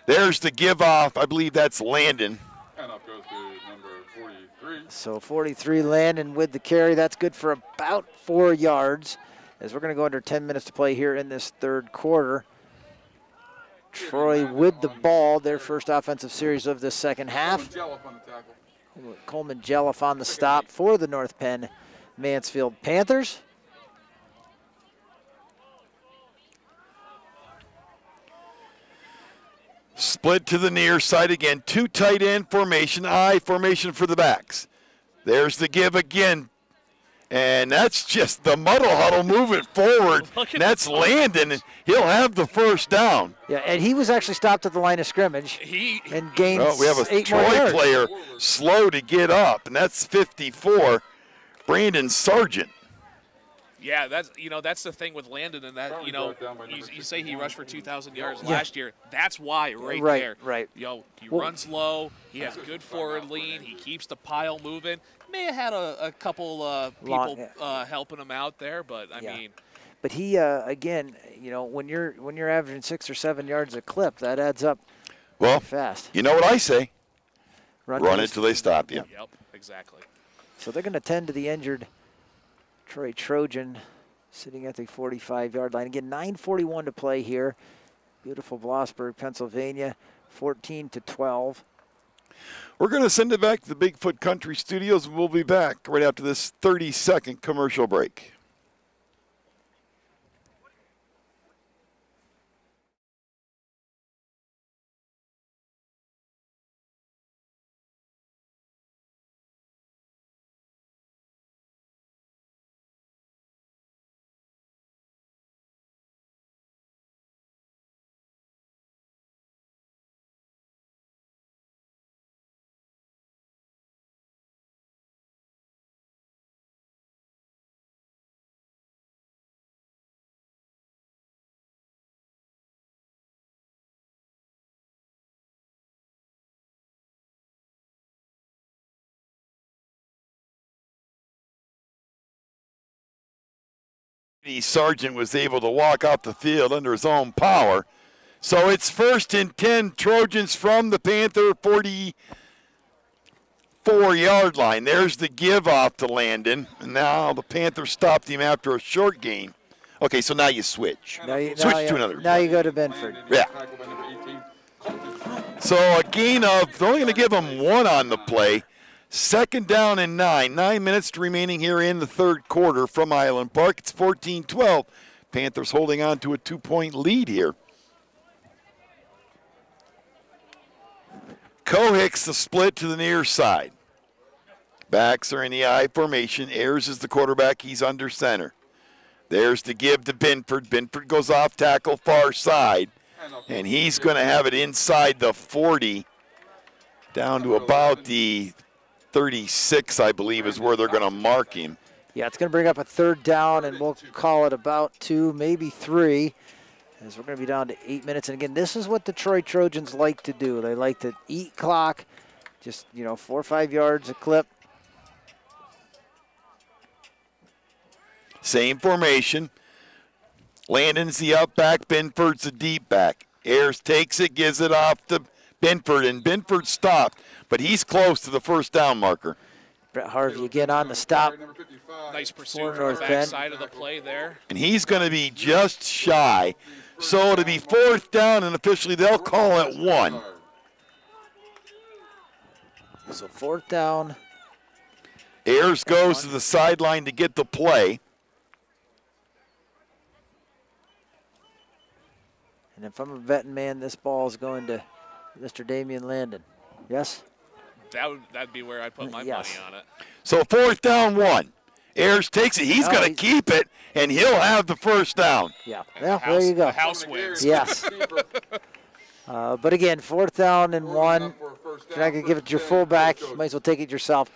Speaker 11: There's the give off. I believe that's Landon.
Speaker 1: And up goes to number 43.
Speaker 8: So 43 Landon with the carry. That's good for about 4 yards. As we're going to go under 10 minutes to play here in this third quarter. Troy with the ball, their first offensive series of the second half. Coleman Jelliff on the stop for the North Penn Mansfield Panthers.
Speaker 11: Split to the near side again. 2 tight end formation, I formation for the backs. There's the give again. And that's just the muddle huddle moving forward. And that's Landon, and he'll have the first down.
Speaker 8: Yeah, and he was actually stopped at the line of scrimmage and gained
Speaker 11: we have a
Speaker 8: 8 more
Speaker 11: Troy
Speaker 8: yards.
Speaker 11: player slow to get up, and that's 54, Brandon Sargent.
Speaker 10: Yeah, that's the thing with Landon, and that you say he rushed for 2,000 yards last year. That's why right there.
Speaker 8: Right.
Speaker 10: He runs low. He has good forward lean. He keeps the pile moving. May have had a couple people helping him out there, but I mean.
Speaker 8: But he again, when you're averaging 6 or 7 yards a clip, that adds up.
Speaker 11: Well,
Speaker 8: fast.
Speaker 11: You know what I say?
Speaker 8: Run
Speaker 11: it till they stop you.
Speaker 10: Yep, exactly.
Speaker 8: So they're going to tend to the injured Troy Trojan sitting at the 45-yard line. Again, 9:41 to play here. Beautiful Blossburg, Pennsylvania, 14-12.
Speaker 11: We're going to send it back to the Bigfoot Country Studios, and we'll be back right after this 30-second commercial break. Sargent was able to walk out the field under his own power. So it's 1st and 10, Trojans from the Panther 44-yard line. There's the give off to Landon. And now the Panthers stopped him after a short gain. Okay, so now you switch. Switch to another.
Speaker 8: Now you go to Benford.
Speaker 11: Yeah. So a gain of, they're only going to give him 1 on the play. 2nd down and 9. 9 minutes remaining here in the third quarter from Island Park. It's 14-12. Panthers holding on to a 2-point lead here. Kohicks the split to the near side. Backs are in the I formation. Ayers is the quarterback. He's under center. There's the give to Binford. Binford goes off tackle far side. And he's going to have it inside the 40 down to about the 36, I believe, is where they're going to mark him.
Speaker 8: Yeah, it's going to bring up a 3rd down, and we'll call it about 2, maybe 3, as we're going to be down to 8 minutes. And again, this is what the Troy Trojans like to do. They like to eat clock, just, 4 or 5 yards a clip.
Speaker 11: Same formation. Landon's the up back, Binford's the deep back. Ayers takes it, gives it off to Binford, and Binford stopped, but he's close to the 1st down marker.
Speaker 8: Brett Harvey again on the stop.
Speaker 10: Nice pursuit from the backside of the play there.
Speaker 11: And he's going to be just shy. So to be 4th down, and officially they'll call it 1.
Speaker 8: So 4th down.
Speaker 11: Ayers goes to the sideline to get the play.
Speaker 8: And if I'm a betting man, this ball is going to Mr. Damian Landon. Yes?
Speaker 10: That'd be where I'd put my money on it.
Speaker 11: So 4th down 1. Ayers takes it. He's going to keep it, and he'll have the first down.
Speaker 8: Yeah, well, there you go.
Speaker 10: The house wins.
Speaker 8: Yes. But again, 4th down and 1. You're not going to give it to your fullback. You might as well take it yourself.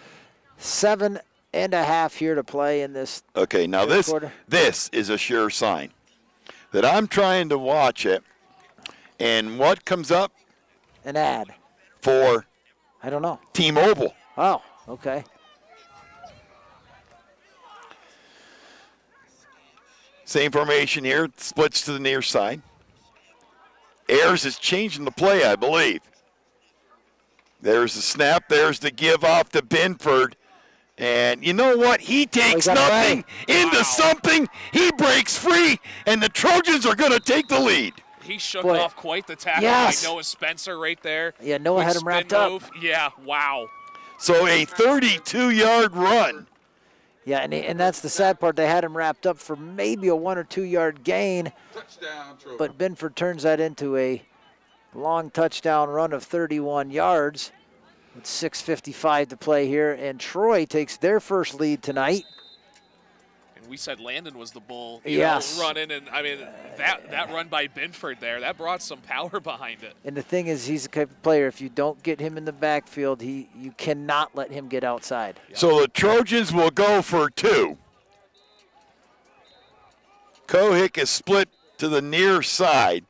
Speaker 8: 7.5 here to play in this.
Speaker 11: Okay, now this is a sure sign that I'm trying to watch it, and what comes up?
Speaker 8: An ad.
Speaker 11: For?
Speaker 8: I don't know.
Speaker 11: T-Mobile.
Speaker 8: Oh, okay.
Speaker 11: Same formation here, splits to the near side. Ayers is changing the play, I believe. There's the snap, there's the give off to Binford. And you know what? He takes nothing into something. He breaks free, and the Trojans are going to take the lead.
Speaker 10: He shook off quite the tackle by Noah Spencer right there.
Speaker 8: Yeah, Noah had him wrapped up.
Speaker 10: Yeah, wow.
Speaker 11: So a 32-yard run.
Speaker 8: Yeah, and that's the sad part. They had him wrapped up for maybe a 1 or 2 yard gain.
Speaker 1: Touchdown, Trojan.
Speaker 8: But Binford turns that into a long touchdown run of 31 yards with 6:55 to play here. And Troy takes their first lead tonight.
Speaker 10: And we said Landon was the bull, running. And, I mean, that run by Binford there, that brought some power behind it.
Speaker 8: And the thing is, he's the type of player, if you don't get him in the backfield, you cannot let him get outside.
Speaker 11: So the Trojans will go for 2. Kohick is split to the near side.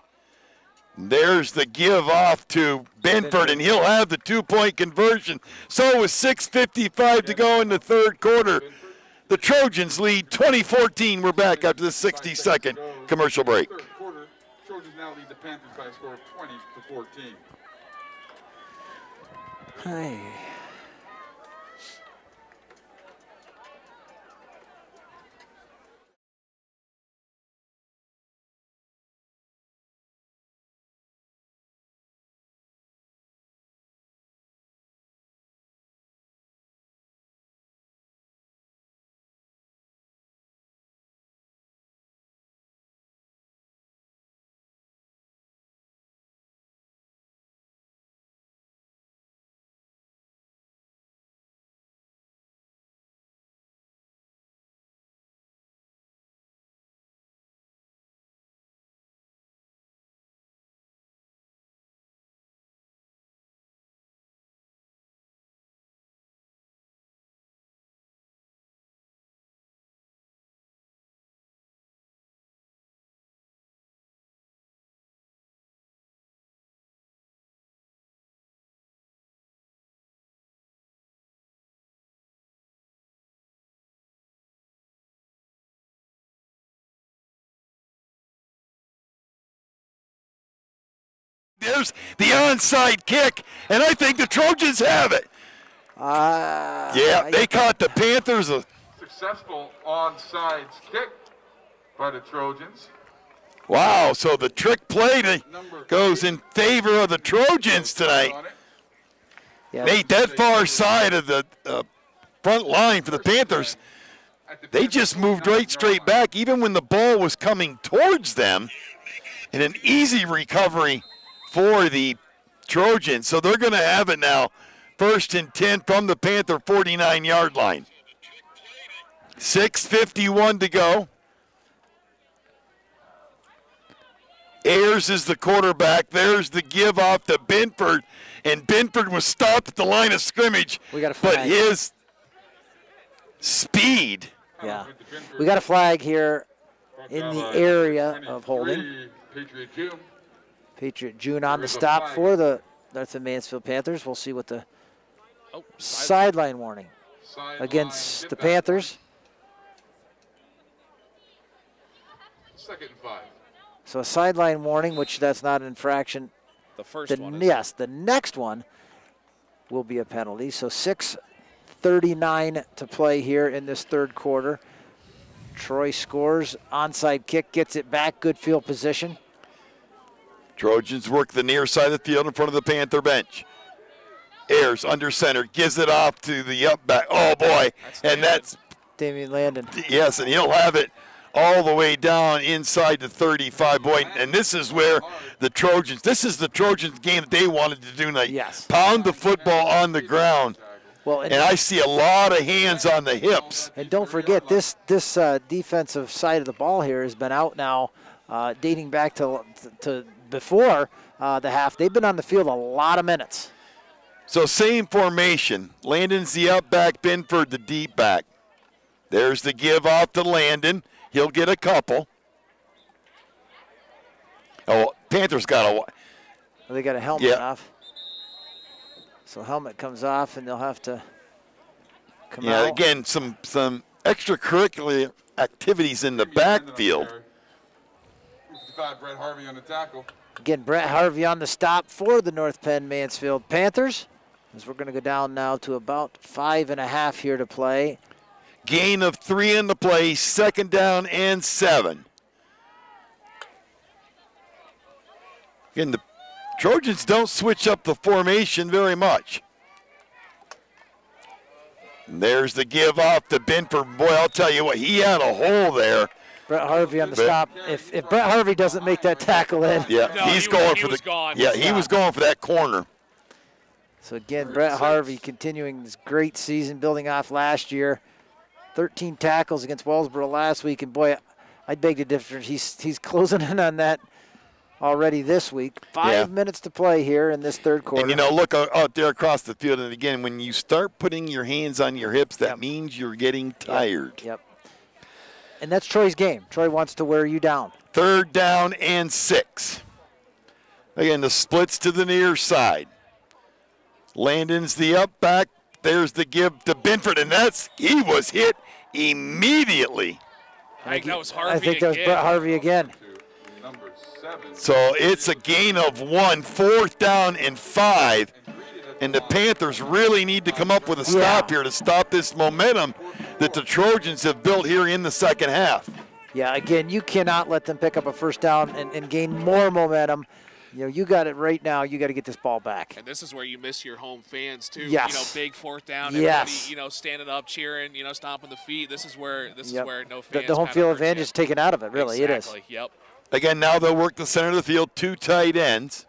Speaker 11: There's the give off to Binford, and he'll have the 2-point conversion. So with 6:55 to go in the third quarter, the Trojans lead 20-14. We're back after the 60-second commercial break.
Speaker 1: Third quarter, Trojans now lead the Panthers by a score of 20-14.
Speaker 8: Hey.
Speaker 11: There's the onside kick, and I think the Trojans have it. They caught the Panthers.
Speaker 1: Successful onside kick by the Trojans.
Speaker 11: Wow, so the trick play goes in favor of the Trojans tonight. Nate, that far side of the front line for the Panthers, they just moved right straight back, even when the ball was coming towards them, and an easy recovery for the Trojans. So they're going to have it now, 1st and 10 from the Panther 49-yard line. 6:51 to go. Ayers is the quarterback. There's the give off to Binford, and Binford was stopped at the line of scrimmage. But his speed.
Speaker 8: Yeah, we got a flag here in the area of holding. Patriot June on the stop for the Mansfield Panthers. We'll see what the sideline warning against the Panthers.
Speaker 1: 2nd and 5.
Speaker 8: So a sideline warning, which that's not an infraction.
Speaker 10: The first one is.
Speaker 8: Yes, the next one will be a penalty. So 6:39 to play here in this third quarter. Troy scores, onside kick, gets it back, good field position.
Speaker 11: Trojans work the near side of the field in front of the Panther bench. Ayers under center, gives it off to the up back. Oh, boy. That's
Speaker 8: Damian Landon.
Speaker 11: Yes, and he'll have it all the way down inside the 35. Boy, and this is where the Trojans, this is the Trojans game that they wanted to do tonight.
Speaker 8: Yes.
Speaker 11: Pound the football on the ground.
Speaker 8: Well,
Speaker 11: and I see a lot of hands on the hips.
Speaker 8: And don't forget, this defensive side of the ball here has been out now, dating back to before the half. They've been on the field a lot of minutes.
Speaker 11: So same formation. Landon's the up back, Binford the deep back. There's the give off to Landon. He'll get a couple. Oh, Panthers got a.
Speaker 8: Well, they got a helmet off. So helmet comes off, and they'll have to come out.
Speaker 11: Yeah, again, some extracurricular activities in the backfield.
Speaker 1: 55, Brett Harvey on the tackle.
Speaker 8: Again, Brett Harvey on the stop for the North Penn Mansfield Panthers. As we're going to go down now to about 5.5 here to play.
Speaker 11: Gain of 3 in the play, 2nd down and 7. Again, the Trojans don't switch up the formation very much. And there's the give off to Binford. Boy, I'll tell you what, he had a hole there.
Speaker 8: Brett Harvey on the stop. If Brett Harvey doesn't make that tackle in.
Speaker 11: Yeah, he's going for the. Yeah, he was going for that corner.
Speaker 8: So again, Brett Harvey continuing this great season, building off last year. 13 tackles against Wellsboro last week, and boy, I'd beg to differ. He's closing in on that already this week. 5 minutes to play here in this third quarter.
Speaker 11: And, you know, look out there across the field. And, again, when you start putting your hands on your hips, that means you're getting tired.
Speaker 8: Yep. And that's Troy's game. Troy wants to wear you down.
Speaker 11: 3rd down and 6. Again, the splits to the near side. Landon's the up back. There's the give to Binford, and he was hit immediately.
Speaker 10: I think that was Harvey
Speaker 8: I think that was Brett Harvey again.
Speaker 11: So it's a gain of 1, 4th down and 5. And the Panthers really need to come up with a stop here to stop this momentum that the Trojans have built here in the second half.
Speaker 8: Yeah, again, you cannot let them pick up a first down and gain more momentum. You know, you got it right now. You got to get this ball back.
Speaker 10: And this is where you miss your home fans too.
Speaker 8: Yes.
Speaker 10: You know, big 4th down.
Speaker 8: Yes.
Speaker 10: Everybody, you know, standing up, cheering. You know, stomping the feet. This is where no fans.
Speaker 8: The home field advantage is taken out of it. Really,
Speaker 10: exactly.
Speaker 8: It is.
Speaker 10: Yep.
Speaker 11: Again, now they'll work the center of the field, 2 tight ends.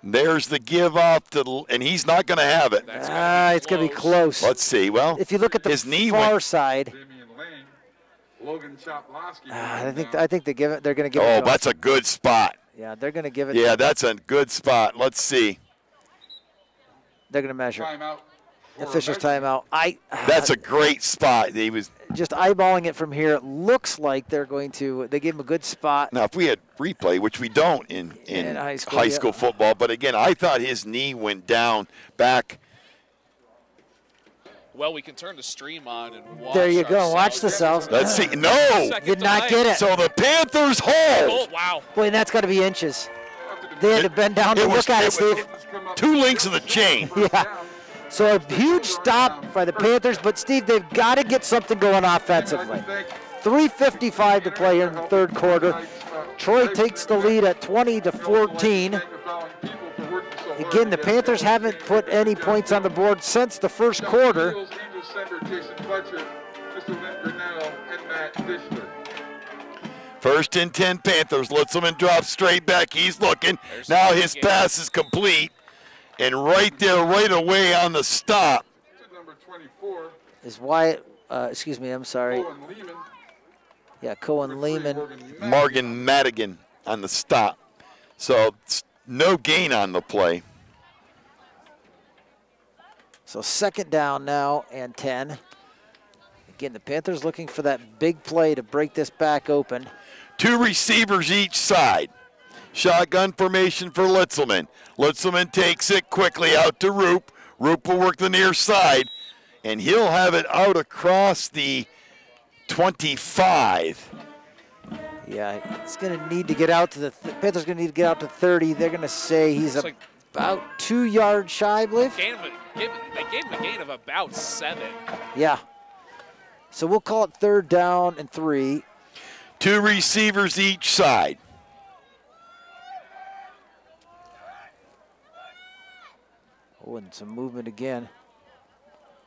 Speaker 11: There's the give off to, and he's not going to have it.
Speaker 8: It's going to be close.
Speaker 11: Let's see. Well,
Speaker 8: if you look at the far side, I think they give it. They're going to give it.
Speaker 11: Oh, that's a good spot.
Speaker 8: Yeah, they're going to give it.
Speaker 11: Yeah, that's a good spot. Let's see.
Speaker 8: They're going to measure. Official's timeout.
Speaker 11: That's a great spot. He was
Speaker 8: just eyeballing it from here. It looks like they're going to. They gave him a good spot.
Speaker 11: Now, if we had replay, which we don't in high school football, but again, I thought his knee went down back.
Speaker 10: Well, we can turn the stream on and watch.
Speaker 8: There you go. Watch the cells.
Speaker 11: Let's see. No.
Speaker 8: Did not get it.
Speaker 11: So the Panthers hold.
Speaker 10: Oh, wow.
Speaker 8: Boy, and that's got to be inches. They had to bend down to look at it, Steve.
Speaker 11: 2 links of the chain.
Speaker 8: Yeah. So a huge stop by the Panthers, but Steve, they've got to get something going offensively. 3:55 to play here in the third quarter. Troy takes the lead at 20-14. Again, the Panthers haven't put any points on the board since the first quarter.
Speaker 11: 1st and 10 Panthers. Litzman drops straight back. He's looking. Now his pass is complete. And right there, right away on the stop.
Speaker 8: Is Wyatt, excuse me, I'm sorry. Yeah, Cohen Lehman.
Speaker 11: Morgan Madigan on the stop. So no gain on the play.
Speaker 8: So 2nd down now and 10. Again, the Panthers looking for that big play to break this back open.
Speaker 11: 2 receivers each side. Shotgun formation for Litzelman. Litzelman takes it quickly out to Roop. Roop will work the near side, and he'll have it out across the 25.
Speaker 8: Yeah, he's going to need to get out to the Panthers going to need to get out to 30. They're going to say he's about 2 yards shy, I believe.
Speaker 10: They gave him a gain of about 7.
Speaker 8: Yeah. So we'll call it 3rd down and 3.
Speaker 11: 2 receivers each side.
Speaker 8: Oh, and some movement again.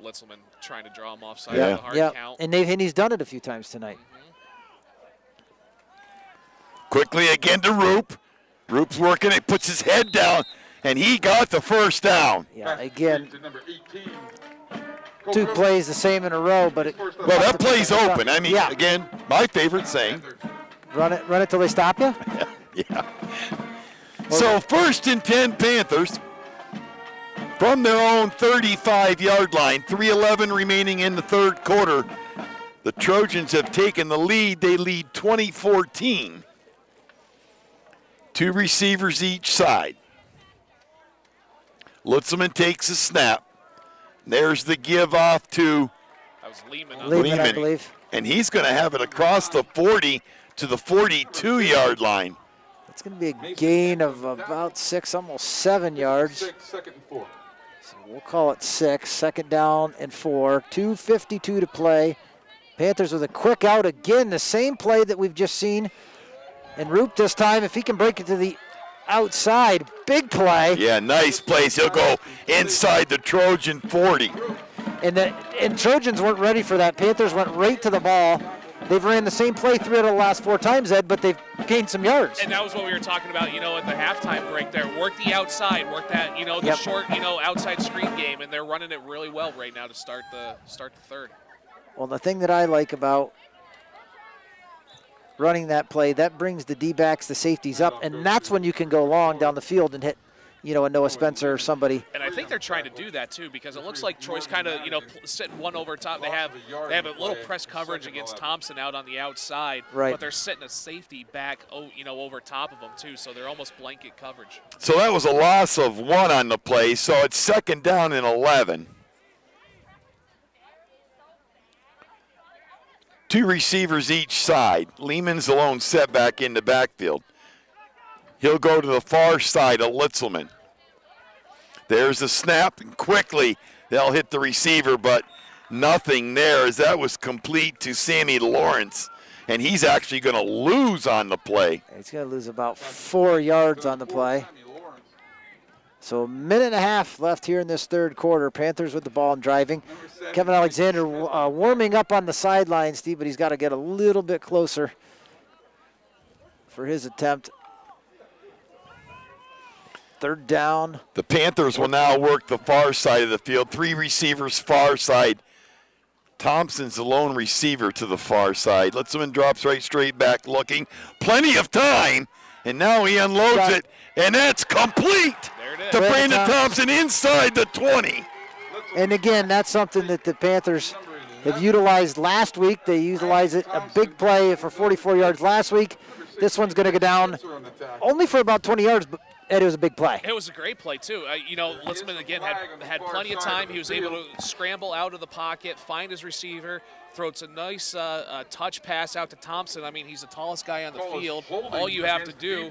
Speaker 10: Litzelman trying to draw him offside with a hard count.
Speaker 8: And he's done it a few times tonight.
Speaker 11: Quickly again to Roop. Roop's working it, puts his head down, and he got the first down.
Speaker 8: Yeah, again,
Speaker 1: To number 18.
Speaker 8: 2 plays the same in a row, but
Speaker 11: Well, that play's open. I mean,
Speaker 8: yeah.
Speaker 11: again, my favorite saying.
Speaker 8: Run it till they stop you.
Speaker 11: Yeah. So 1st and 10 Panthers from their own 35-yard line. 3:11 remaining in the third quarter. The Trojans have taken the lead. They lead 20-14. 2 receivers each side. Litzman takes a snap. There's the give off to
Speaker 10: That was Lehman.
Speaker 8: Lehman, I believe.
Speaker 11: And he's going to have it across the 40 to the 42-yard line.
Speaker 8: It's going to be a gain of about 6, almost 7 yards.
Speaker 1: 6, 2nd and 4.
Speaker 8: So we'll call it 6. 2nd down and 4. 2:52 to play. Panthers with a quick out again. The same play that we've just seen. And Roop this time, if he can break it to the outside, big play.
Speaker 11: Yeah, nice place. He'll go inside the Trojan 40.
Speaker 8: And Trojans weren't ready for that. Panthers went right to the ball. They've ran the same play 3 out of the last 4 times, Ed, but they've gained some yards.
Speaker 10: And that was what we were talking about, at the halftime break there. Work the outside, work that, the short, outside screen game, and they're running it really well right now to start the third.
Speaker 8: Well, the thing that I like about running that play, that brings the D-backs, the safeties up, and that's when you can go long down the field and hit, a Noah Spencer or somebody.
Speaker 10: And I think they're trying to do that too, because it looks like Troy's kind of, sitting one over top. They have a little press coverage against Thompson out on the outside,
Speaker 8: right.
Speaker 10: But they're setting a safety back, over top of them too, so they're almost blanket coverage.
Speaker 11: So that was a loss of 1 on the play, so it's 2nd down and 11. 2 receivers each side. Lehman's the lone setback in the backfield. He'll go to the far side of Litzelman. There's a snap, and quickly they'll hit the receiver, but nothing there as that was complete to Sammy Lawrence, and he's actually going to lose on the play.
Speaker 8: He's going to lose about 4 yards on the play. So 1.5 minutes left here in this third quarter. Panthers with the ball and driving. Kevin Alexander warming up on the sideline, Steve, but he's got to get a little bit closer for his attempt. 3rd down.
Speaker 11: The Panthers will now work the far side of the field. 3 receivers far side. Thompson's the lone receiver to the far side. Litzman drops right straight back looking. Plenty of time, and now he unloads it, and that's complete to Brandon Thompson inside the 20.
Speaker 8: And again, that's something that the Panthers have utilized last week. They utilized it, a big play for 44 yards last week. This one's going to go down only for about 20 yards, but it was a big play.
Speaker 10: It was a great play, too. Litzman, again, had plenty of time. He was able to scramble out of the pocket, find his receiver, throws a nice touch pass out to Thompson. I mean, he's the tallest guy on the field. All you have to do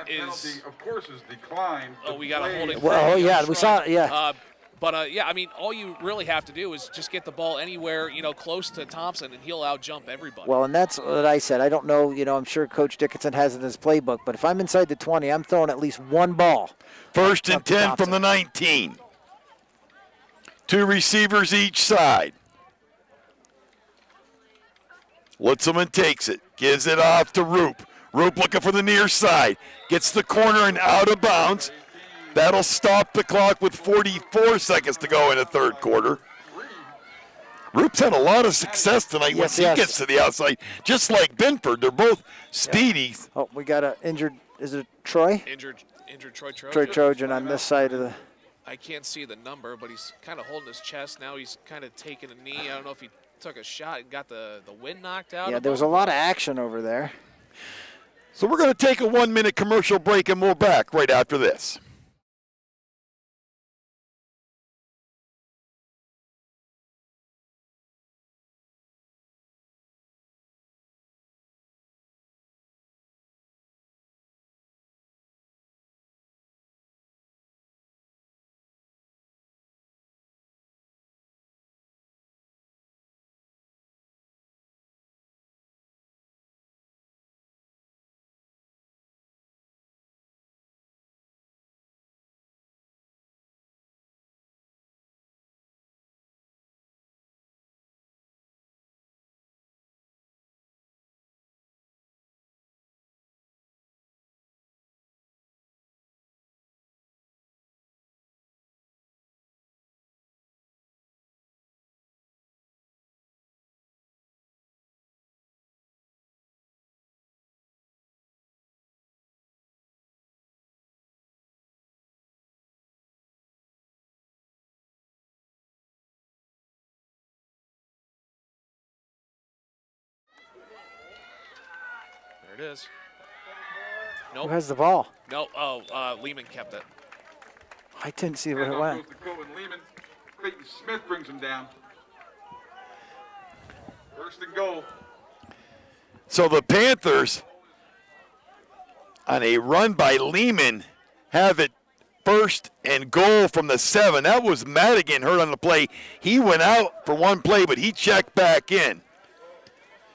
Speaker 10: is...
Speaker 1: Of course, is declined.
Speaker 10: Oh, we got a holding.
Speaker 8: Well, yeah, we saw it, yeah.
Speaker 10: Yeah, I mean, all you really have to do is just get the ball anywhere, close to Thompson, and he'll out-jump everybody.
Speaker 8: Well, and that's what I said. I don't know, I'm sure Coach Dickinson has it in his playbook, but if I'm inside the 20, I'm throwing at least 1 ball.
Speaker 11: 1st and 10 from the 19. 2 receivers each side. Litzelman takes it, gives it off to Roop. Roop looking for the near side. Gets the corner and out of bounds. That'll stop the clock with 44 seconds to go in the third quarter. Roop's had a lot of success tonight once he gets to the outside. Just like Binford, they're both speedy.
Speaker 8: Oh, we got an injured, is it Troy?
Speaker 10: Injured Troy Trojan.
Speaker 8: Troy Trojan on this side of the...
Speaker 10: I can't see the number, but he's kind of holding his chest now. He's kind of taking a knee. I don't know if he took a shot and got the wind knocked out.
Speaker 8: Yeah, there was a lot of action over there.
Speaker 11: So we're going to take a 1-minute commercial break, and we'll back right after this.
Speaker 10: it is.
Speaker 8: Who
Speaker 10: Nope.
Speaker 8: has the ball?
Speaker 10: No. Lehman kept it.
Speaker 8: I didn't see where it
Speaker 1: Handoff
Speaker 8: went.
Speaker 1: goes to Cohen Lehman. Clayton Smith brings him down. First and goal.
Speaker 11: So the Panthers, on a run by Lehman, have it first and goal from the 7. That was Madigan hurt on the play. He went out for one play, but he checked back in.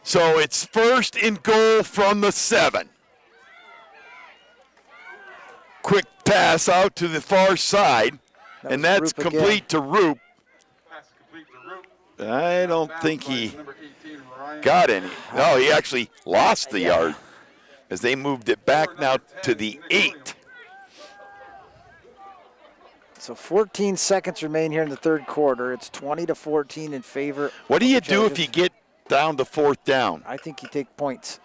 Speaker 11: So it's first and goal from the 7. Quick pass out to the far side, and that's
Speaker 8: Roop again.
Speaker 11: complete to Roop.
Speaker 1: Pass complete to Roop.
Speaker 11: I don't think
Speaker 1: Bounced by
Speaker 11: he
Speaker 1: number 18, Ryan.
Speaker 11: got any. No, he actually lost the yard as they moved it back now to the 8.
Speaker 8: So 14 seconds remain here in the third quarter. It's 20-14 in favor.
Speaker 11: What do
Speaker 8: of
Speaker 11: you
Speaker 8: the
Speaker 11: do if
Speaker 8: Trojans.
Speaker 11: you get down to 4th down?
Speaker 8: I think you take points.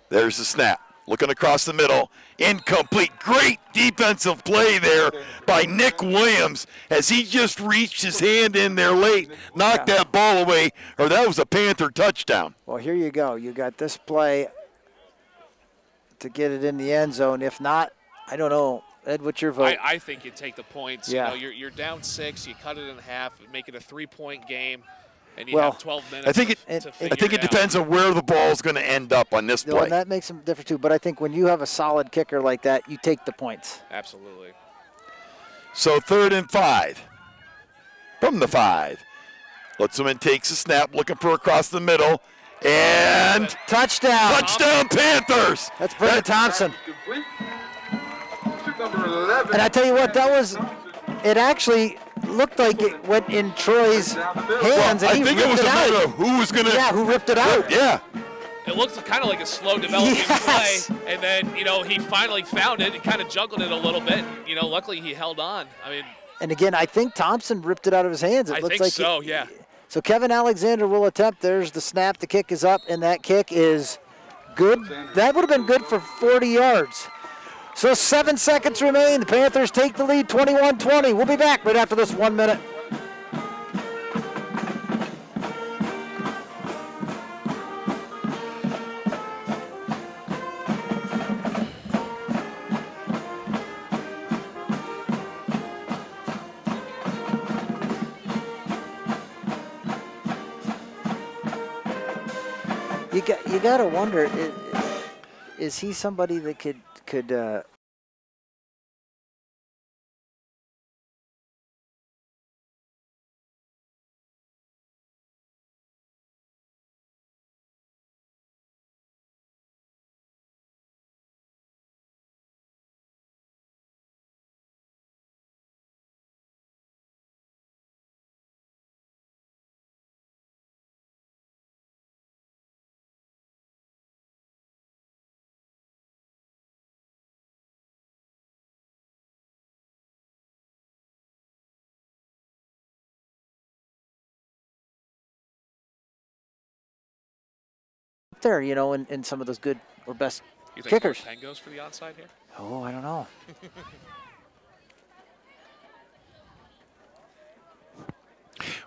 Speaker 11: There's the snap. Looking across the middle. Incomplete. Great defensive play there by Nick Williams as he just reached his hand in there late, knocked that ball away, or that was a Panther touchdown.
Speaker 8: Well, here you go. You got this play to get it in the end zone. If not, I don't know. Ed, what's your vote?
Speaker 10: I think you take the points.
Speaker 8: Yeah.
Speaker 10: You know, you're down 6. You cut it in half, make it a 3-point game, and you
Speaker 8: Well,
Speaker 10: have 12 minutes.
Speaker 11: I think
Speaker 10: to figure
Speaker 11: it
Speaker 10: out.
Speaker 11: depends on where the ball's going to end up on this
Speaker 8: No,
Speaker 11: play.
Speaker 8: and that makes some difference too. But I think when you have a solid kicker like that, you take the points.
Speaker 10: Absolutely.
Speaker 11: So 3rd and 5. From the 5. Lutzman takes a snap, looking for across the middle, and
Speaker 8: touchdown!
Speaker 11: Touchdown Panthers!
Speaker 8: That's Brendan Thompson.
Speaker 1: Complete. Number 11.
Speaker 8: And I tell you what, that was. It actually looked like it went in Troy's hands, and
Speaker 11: I
Speaker 8: he
Speaker 11: think it
Speaker 8: ripped
Speaker 11: was a
Speaker 8: out.
Speaker 11: matter of who was going to.
Speaker 8: Yeah, who ripped it out?
Speaker 11: Yeah.
Speaker 10: It looks kind of like a slow developing
Speaker 8: Yes.
Speaker 10: play, and then, you know, he finally found it and kind of juggled it a little bit. You know, luckily he held on. I mean,
Speaker 8: And again, I think Thompson ripped it out of his hands. It
Speaker 10: I
Speaker 8: looks
Speaker 10: think
Speaker 8: like
Speaker 10: so, yeah.
Speaker 8: So Kevin Alexander will attempt. There's the snap. The kick is up, and that kick is good. That would have been good for 40 yards. So 7 seconds remain. The Panthers take the lead 21-20. We'll be back right after this 1 minute. You got to wonder, is he somebody that could there, you know, in some of those good or best
Speaker 10: you think
Speaker 8: kickers.
Speaker 10: Ten goes for the onside here?
Speaker 8: Oh, I don't know.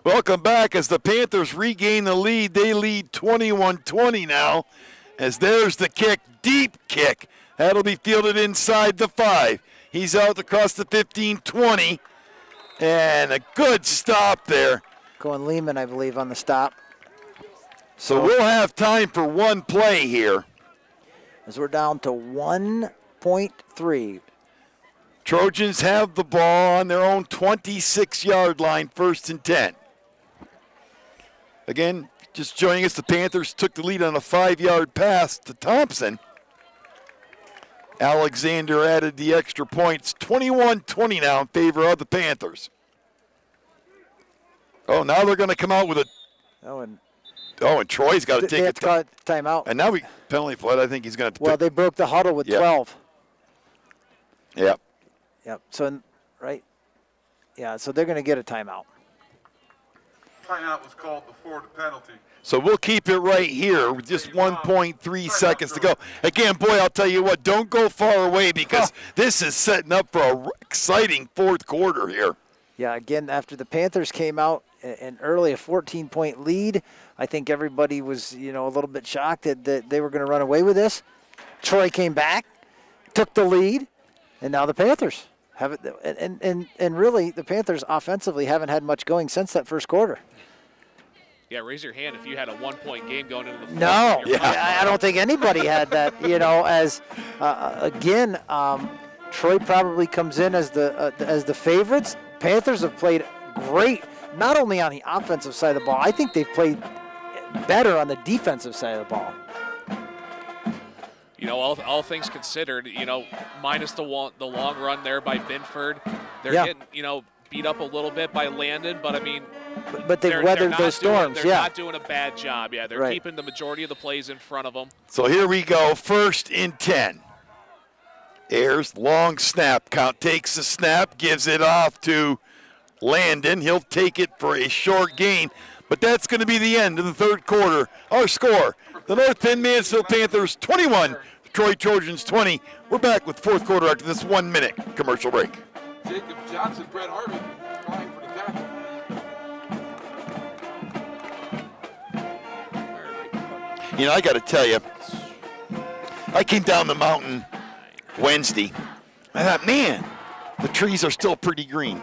Speaker 11: Welcome back as the Panthers regain the lead. They lead 21-20 now as there's the kick, deep kick. That'll be fielded inside the 5. He's out across the 15-20, and a good stop there.
Speaker 8: Going Lehman, I believe, on the stop.
Speaker 11: So we'll have time for one play here.
Speaker 8: As we're down to 1.3.
Speaker 11: Trojans have the ball on their own 26-yard line, 1st and 10. Again, just joining us, the Panthers took the lead on a 5-yard pass to Thompson. Alexander added the extra points, 21-20 now in favor of the Panthers. Oh, now they're going to come out with a.
Speaker 8: And
Speaker 11: Troy's got to take a
Speaker 8: timeout.
Speaker 11: And now penalty flag. I think he's going to.
Speaker 8: Well, they broke the huddle with 12.
Speaker 11: Yep.
Speaker 8: Yep. So, right. Yeah. So they're going to get a timeout.
Speaker 1: Timeout was called before the penalty.
Speaker 11: So we'll keep it right here with just 1.3 seconds to go. Again, boy, I'll tell you what, don't go far away because this is setting up for an exciting 4th quarter here.
Speaker 8: Yeah, again, after the Panthers came out and early a 14-point lead, I think everybody was, you know, a little bit shocked that they were going to run away with this. Troy came back, took the lead, and now the Panthers have it. And really, the Panthers offensively haven't had much going since that first quarter.
Speaker 10: Yeah, raise your hand if you had a 1-point game going into the fourth.
Speaker 8: No, I don't think anybody had that. You know, as again, Troy probably comes in as the favorites. Panthers have played great, not only on the offensive side of the ball. I think they've played better on the defensive side of the ball.
Speaker 10: You know, all things considered, you know, minus the long run there by Binford, they're getting, you know, beat up a little bit by Landon, but I mean,
Speaker 8: but they've weathered those storms.
Speaker 10: They're not doing a bad job. Yeah, they're keeping the majority of the plays in front of them.
Speaker 11: So here we go, 1st and 10. Ayers, long snap count, takes the snap, gives it off to Landon. He'll take it for a short gain, but that's going to be the end of the third quarter. Our score, the North Penn-Mansfield Panthers 21, Troy Trojans 20. We're back with fourth quarter after this 1-minute commercial break.
Speaker 1: Jacob Johnson, Brett Harvey, trying for the tackle.
Speaker 11: You know, I got to tell you, I came down the mountain Wednesday. I thought, man, the trees are still pretty green.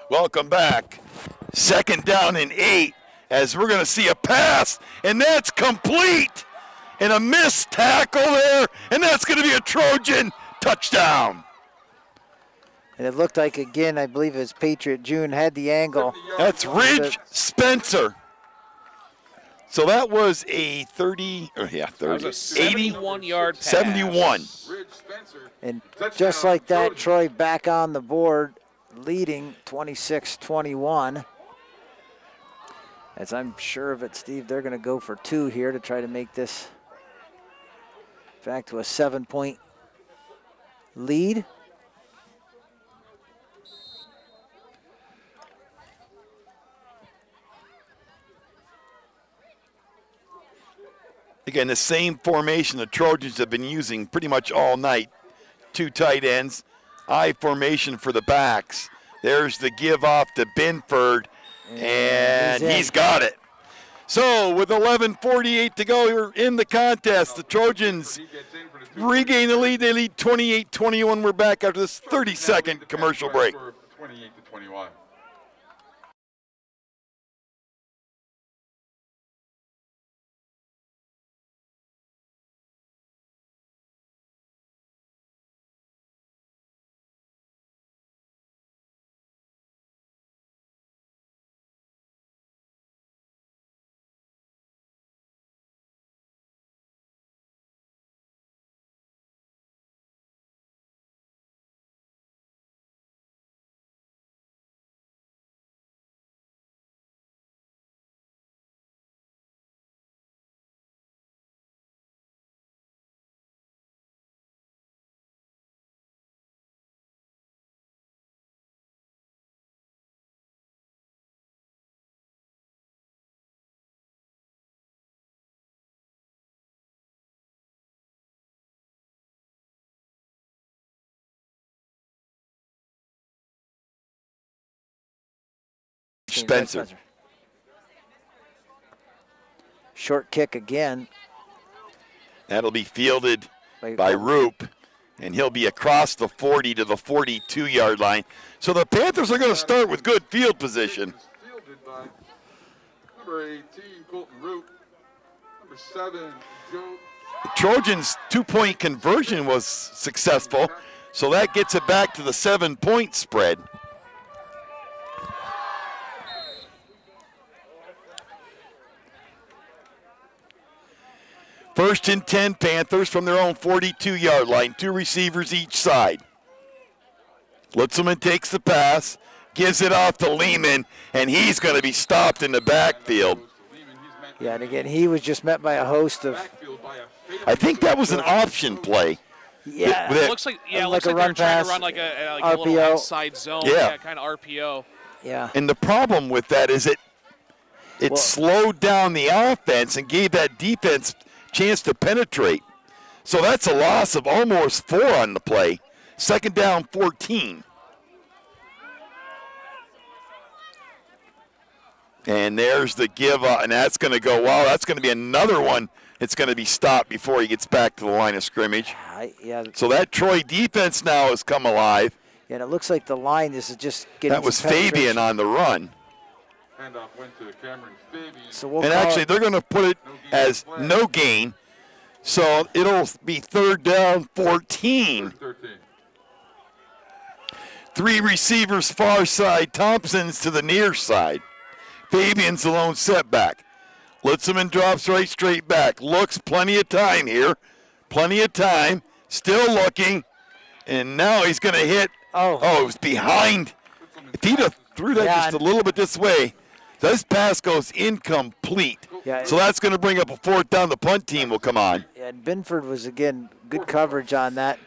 Speaker 11: Welcome back. 2nd down and 8 as we're going to see a pass, and that's complete. And a missed tackle there, and that's going to be a Trojan touchdown.
Speaker 8: And it looked like, again, I believe it was Patriot June had the angle.
Speaker 11: That's Ridge Spencer. So that was a 30, that was a
Speaker 10: 71-yard pass.
Speaker 11: 71.
Speaker 8: And just like that, Troy back on the board, leading 26-21. As I'm sure of it, Steve, they're going to go for 2 here to try to make this back to a 7-point lead.
Speaker 11: Again, the same formation the Trojans have been using pretty much all night. 2 tight ends. I formation for the backs. There's the give off to Binford, and he's got it. So with 11:48 to go, we're in the contest. The Trojans regain the lead. They lead 28-21. We're back after this 30-second commercial break.
Speaker 1: 28-21.
Speaker 11: Spencer.
Speaker 8: Short kick again.
Speaker 11: That'll be fielded by Roop, and he'll be across the 40 to the 42-yard line. So the Panthers are going to start with good field position.
Speaker 1: Fielded by number 18, Colton Roop. Number 7, Joe.
Speaker 11: The Trojans' 2-point conversion was successful, so that gets it back to the 7-point spread. First and 10 Panthers from their own 42-yard line, 2 receivers each side. Litzman takes the pass, gives it off to Lehman, and he's going to be stopped in the backfield.
Speaker 8: Yeah, and again, he was just met by a host of.
Speaker 11: I think that was an option play.
Speaker 8: Yeah,
Speaker 10: it looks like
Speaker 8: like
Speaker 10: looks
Speaker 8: a
Speaker 10: like
Speaker 8: run
Speaker 10: they're trying
Speaker 8: pass,
Speaker 10: to run like a
Speaker 8: RPO.
Speaker 10: little outside zone,
Speaker 11: Yeah.
Speaker 10: kind of RPO.
Speaker 8: Yeah.
Speaker 11: And the problem with that is it slowed down the offense and gave that defense chance to penetrate. So that's a loss of almost 4 on the play. Second down, 14. And there's the give up, and that's going to go, wow, that's going to be another one. It's going to be stopped before he gets back to the line of scrimmage.
Speaker 8: Yeah.
Speaker 11: So that Troy defense now has come alive.
Speaker 8: Yeah, and it looks like the line is just getting.
Speaker 11: That was Fabian on the run.
Speaker 1: Handoff went to Cameron Fabian.
Speaker 8: So
Speaker 11: And actually, they're going to put it as no gain. So it'll be third down, 14.
Speaker 1: 13.
Speaker 11: 3 receivers far side. Thompson's to the near side. Fabian's the lone setback. Litzman drops right straight back. Looks, plenty of time here. Plenty of time. Still looking. And now he's going to hit. Oh, it was behind. If he'd have threw that just a little bit this way, this pass goes incomplete.
Speaker 8: Yeah,
Speaker 11: So that's going to bring up a 4th down. The punt team will come on.
Speaker 8: Yeah, and Binford was, again, good coverage on that.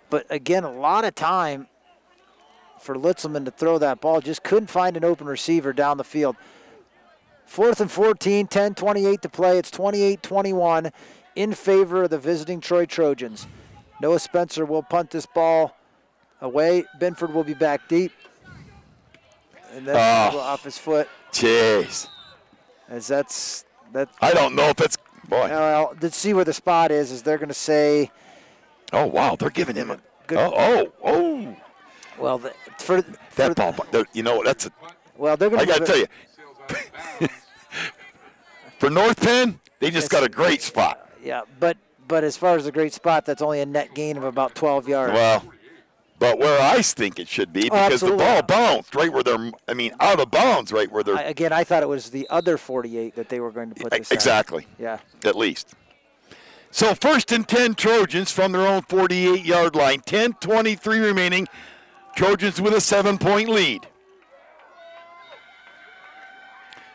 Speaker 8: But, again, a lot of time for Litzman to throw that ball. Just couldn't find an open receiver down the field. 4th and 14, 10:28 to play. It's 28-21 in favor of the visiting Troy Trojans. Noah Spencer will punt this ball away. Binford will be back deep. And then off his foot.
Speaker 11: Jeez.
Speaker 8: As that's that.
Speaker 11: I don't know if that's, boy.
Speaker 8: Well, let's see where the spot is. Is they're going to say.
Speaker 11: Oh, wow, they're giving him a
Speaker 8: good.
Speaker 11: Oh.
Speaker 8: Well, for
Speaker 11: that ball, you know, that's a.
Speaker 8: Well, they're going
Speaker 11: I got to tell you. For North Penn, they just got a great spot.
Speaker 8: Yeah, but as far as a great spot, that's only a net gain of about 12 yards.
Speaker 11: Well, but where I think it should be, because the ball bounced right where they're, out of bounds right where they're.
Speaker 8: Again, I thought it was the other 48 that they were going to put this
Speaker 11: Exactly.
Speaker 8: At. Yeah.
Speaker 11: At least. So 1st and 10 Trojans from their own 48-yard line. 10:23 remaining. Trojans with a 7-point lead.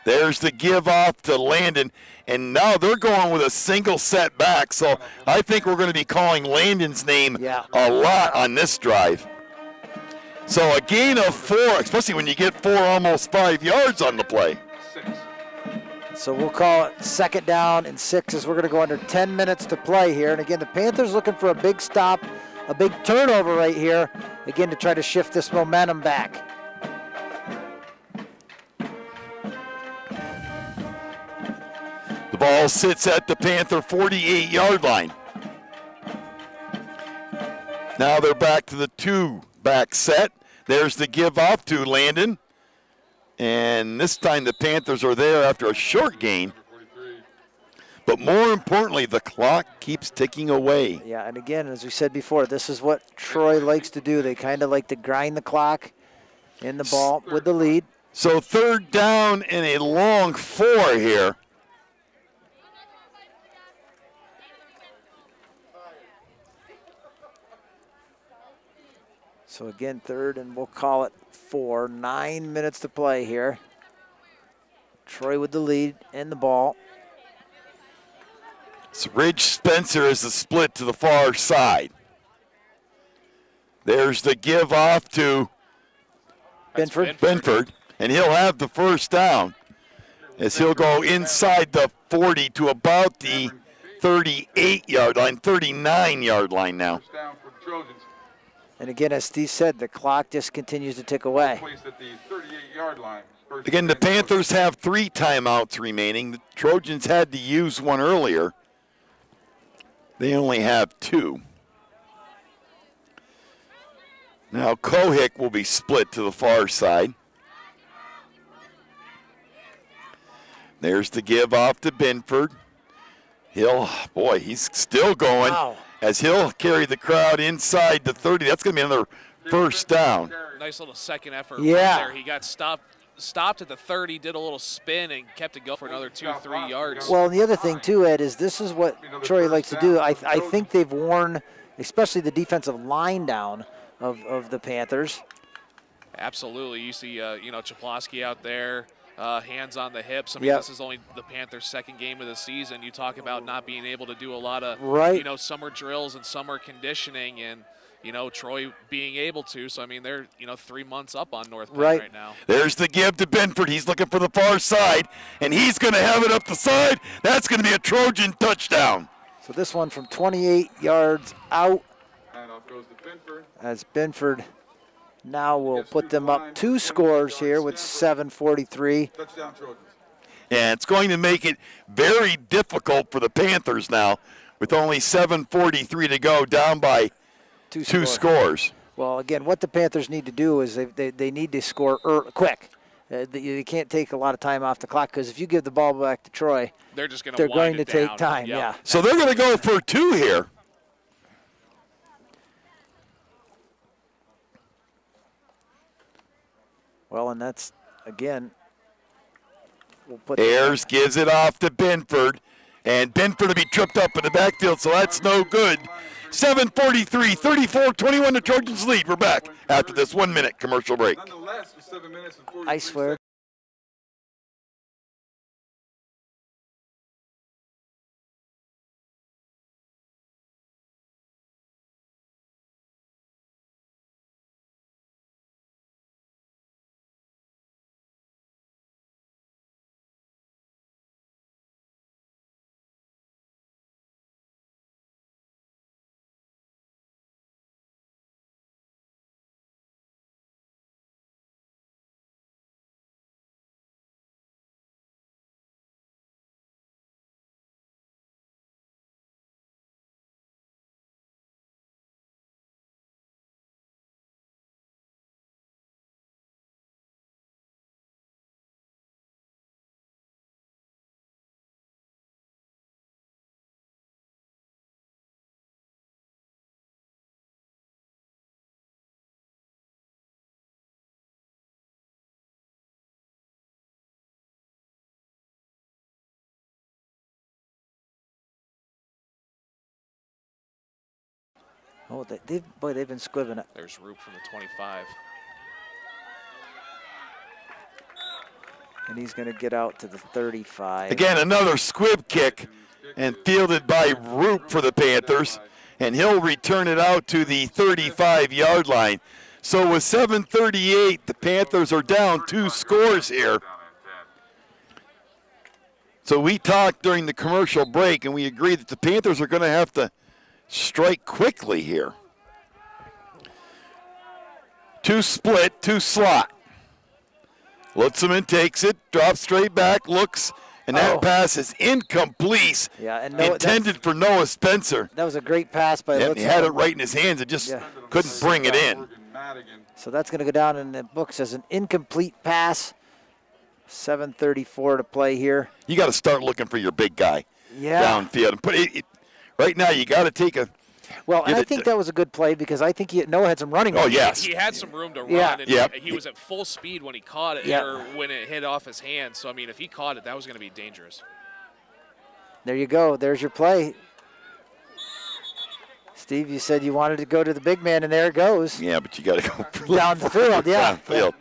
Speaker 11: There's the give off to Landon, and now they're going with a single set back, so I think we're going to be calling Landon's name a lot on this drive. So a gain of 4, especially when you get 4 almost 5 yards on the play.
Speaker 1: 6.
Speaker 8: So we'll call it 2nd down and 6 as we're going to go under 10 minutes to play here. And again, the Panthers looking for a big stop, a big turnover right here, again to try to shift this momentum back.
Speaker 11: The ball sits at the Panther 48-yard line. Now they're back to the 2-back set. There's the give off to Landon. And this time the Panthers are there after a short gain. But more importantly, the clock keeps ticking away.
Speaker 8: Yeah, and again, as we said before, this is what Troy likes to do. They kind of like to grind the clock in the ball with the lead.
Speaker 11: So 3rd down and a long 4 here.
Speaker 8: So again, 3rd, and we'll call it 4. 9 minutes to play here. Troy with the lead and the ball.
Speaker 11: So Ridge Spencer is the split to the far side. There's the give off to Binford, and he'll have the 1st down as he'll go inside the 40 to about the 38-yard line, 39-yard line now.
Speaker 1: Down for the Trojans.
Speaker 8: And again, as Steve said, the clock just continues to tick away.
Speaker 1: Placed at the 38-yard line.
Speaker 11: Again, the Panthers have 3 timeouts remaining. The Trojans had to use one earlier. They only have 2. Now Kohick will be split to the far side. There's the give off to Binford. Hill, boy, he's still going.
Speaker 8: Wow.
Speaker 11: As Hill carried the crowd inside the 30. That's going to be another first down.
Speaker 10: Nice little second effort
Speaker 8: Yeah.
Speaker 10: right there. He got stopped at the 30, did a little spin, and kept it going for another 2-3 yards.
Speaker 8: Well, and the other thing, too, Ed, is this is what Troy likes to do. I think they've worn, especially the defensive line down of the Panthers.
Speaker 10: Absolutely. You see, Chaplowski out there, hands on the hips. I mean,
Speaker 8: Yep.
Speaker 10: This is only the Panthers' second game of the season. You talk about not being able to do a lot of,
Speaker 8: Right.
Speaker 10: Summer drills and summer conditioning, and Troy being able to. So, I mean, they're, 3 months up on North Penn right now.
Speaker 11: There's the give to Benford. He's looking for the far side, and he's going to have it up the side. That's going to be a Trojan touchdown.
Speaker 8: So this one from 28 yards out.
Speaker 1: Handoff goes to Benford.
Speaker 8: As Benford now will put them up 2 scores here with 7:43.
Speaker 1: Touchdown Trojans.
Speaker 11: And it's going to make it very difficult for the Panthers now with only 7:43 to go, down by two scores.
Speaker 8: Well, again, what the Panthers need to do is they need to score quick. They can't take a lot of time off the clock, because if you give the ball back to Troy,
Speaker 10: they're just going
Speaker 8: to take time.
Speaker 10: Yep.
Speaker 8: Yeah.
Speaker 11: So they're going to go for 2 here.
Speaker 8: Well, and that's, again, we'll put
Speaker 11: Ayers gives it off to Benford, and Benford will be tripped up in the backfield, so that's no good. 7:43, 34-21, the Trojans lead. We're back after this 1-minute commercial break.
Speaker 1: Nonetheless, with 7 minutes and 43
Speaker 8: I swear. Oh, they've been squibbing it.
Speaker 10: There's Roop from the 25.
Speaker 8: And he's going to get out to the 35.
Speaker 11: Again, another squib kick, and fielded by Roop for the Panthers, and he'll return it out to the 35-yard line. So with 7:38, the Panthers are down 2 scores here. So we talked during the commercial break, and we agreed that the Panthers are going to have to strike quickly here. 2 split, 2 slot. Lutzeman takes it, drops straight back, looks, and that pass is incomplete.
Speaker 8: Yeah, and
Speaker 11: intended for Noah Spencer.
Speaker 8: That was a great pass by Lutzeman.
Speaker 11: He had it right in his hands and just couldn't bring it in.
Speaker 8: So that's going to go down in the books as an incomplete pass. 7:34 to play here.
Speaker 11: You got to start looking for your big guy downfield. And put it, right now, you got to take a.
Speaker 8: Well, and I think that was a good play, because I think Noah had some running.
Speaker 11: Oh, yes.
Speaker 10: He had some room to run, and
Speaker 11: Yep.
Speaker 10: he was at full speed when he caught it, or when it hit off his hand. So, I mean, if he caught it, that was going to be dangerous.
Speaker 8: There you go. There's your play. Steve, you said you wanted to go to the big man, and there it goes.
Speaker 11: Yeah, but you got to go
Speaker 8: down the field, yeah.
Speaker 11: Downfield.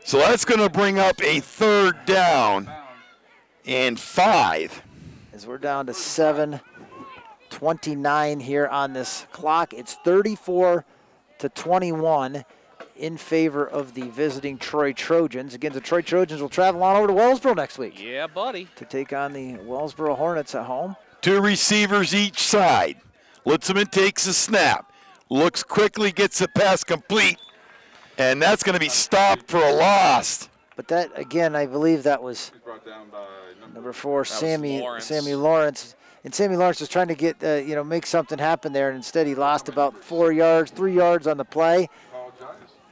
Speaker 11: So that's going to bring up a 3rd down and 5.
Speaker 8: As we're down to 7:29 here on this clock. It's 34-21 in favor of the visiting Troy Trojans. Again, the Troy Trojans will travel on over to Wellsboro next week.
Speaker 10: Yeah, buddy.
Speaker 8: To take on the Wellsboro Hornets at home.
Speaker 11: 2 receivers each side. Lutzeman takes a snap, looks quickly, gets the pass complete, and that's going to be stopped for a loss.
Speaker 8: But that, again, I believe that was number 4, Sammy Lawrence. And Sammy Lawrence was trying to get, make something happen there, and instead he lost about 4 yards, 3 yards on the play.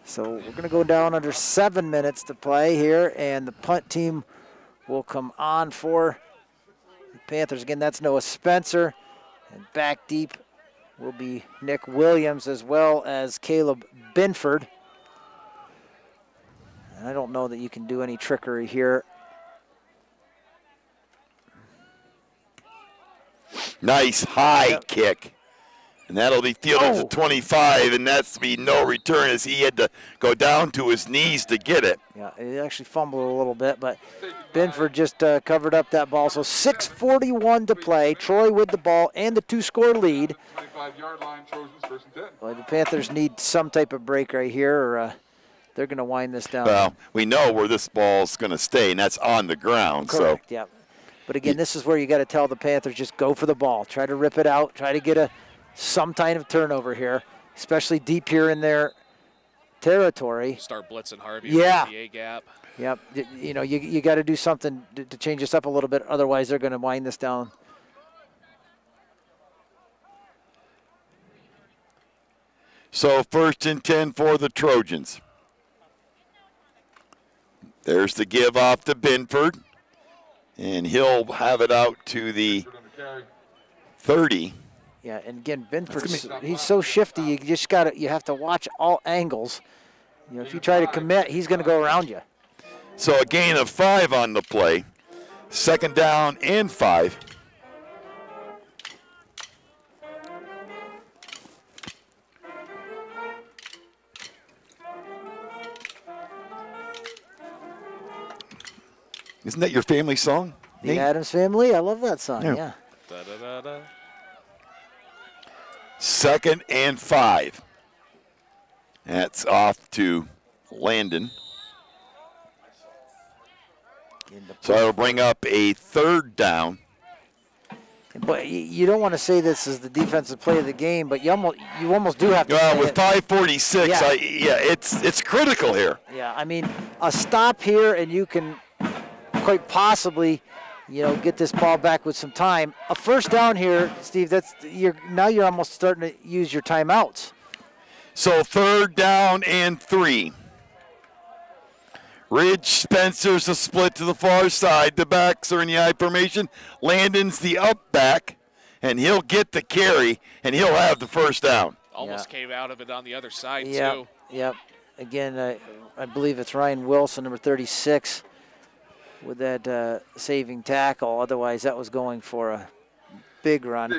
Speaker 8: So we're going to go down under 7 minutes to play here, and the punt team will come on for the Panthers. Again, that's Noah Spencer. And back deep will be Nick Williams as well as Caleb Binford. And I don't know that you can do any trickery here.
Speaker 11: Nice high kick. And that'll be fielded to 25, and that's be no return as he had to go down to his knees to get it.
Speaker 8: Yeah, he actually fumbled a little bit, but Binford just covered up that ball. So 6:41 to play. Troy with the ball and the 2-score lead.
Speaker 1: 25-yard line, Trojans, first and 10.
Speaker 8: Well, the Panthers need some type of break right here, or they're going to wind this down.
Speaker 11: Well, we know where this ball's going to stay, and that's on the ground.
Speaker 8: Correct,
Speaker 11: so.
Speaker 8: yeah. But again, this is where you got to tell the Panthers, just go for the ball. Try to rip it out. Try to get some kind of turnover here, especially deep here in their territory.
Speaker 10: Start blitzing Harvey.
Speaker 8: Yeah.
Speaker 10: The A gap.
Speaker 8: Yep. You know, you got to do something to change this up a little bit. Otherwise, they're going to wind this down.
Speaker 11: So 1st and 10 for the Trojans. There's the give off to Binford. And he'll have it out to the 30.
Speaker 8: Yeah, and again, Binford's he's so shifty. You have to watch all angles. You know, if you try to commit, he's going to go around you.
Speaker 11: So a gain of 5 on the play. 2nd down and 5. Isn't that your family song?
Speaker 8: The
Speaker 11: Nate?
Speaker 8: Addams Family, I love that song, yeah.
Speaker 10: Da, da, da, da.
Speaker 11: 2nd and 5. That's off to Landon. So that'll bring up a 3rd down.
Speaker 8: But you don't want to say this is the defensive play of the game, but you almost do have to.
Speaker 11: Well, with 5:46,
Speaker 8: yeah.
Speaker 11: it's critical here.
Speaker 8: Yeah, I mean, a stop here and you can quite possibly, get this ball back with some time. A 1st down here, Steve. Now you're almost starting to use your timeouts.
Speaker 11: So 3rd down and 3. Ridge Spencer's a split to the far side. The backs are in the I formation. Landon's the up back, and he'll get the carry, and he'll have the 1st down.
Speaker 10: Almost came out of it on the other side,
Speaker 8: too. Yep. Again, I believe it's Ryan Wilson, number 36, with that saving tackle. Otherwise, that was going for a big run.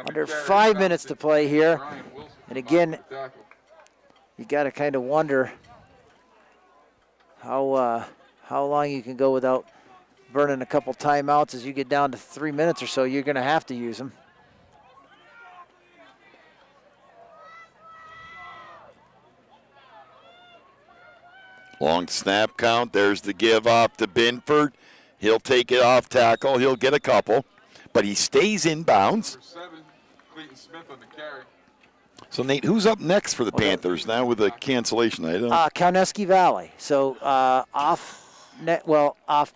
Speaker 8: Under 5 minutes to play here. And again, you got to kind of wonder how long you can go without burning a couple timeouts. As you get down to 3 minutes or so, you're going to have to use them.
Speaker 11: Long snap count. There's the give off to Binford. He'll take it off tackle. He'll get a couple, but he stays in bounds. So, Nate, who's up next for the Panthers now with the cancellation item?
Speaker 8: Kauneski Valley. So off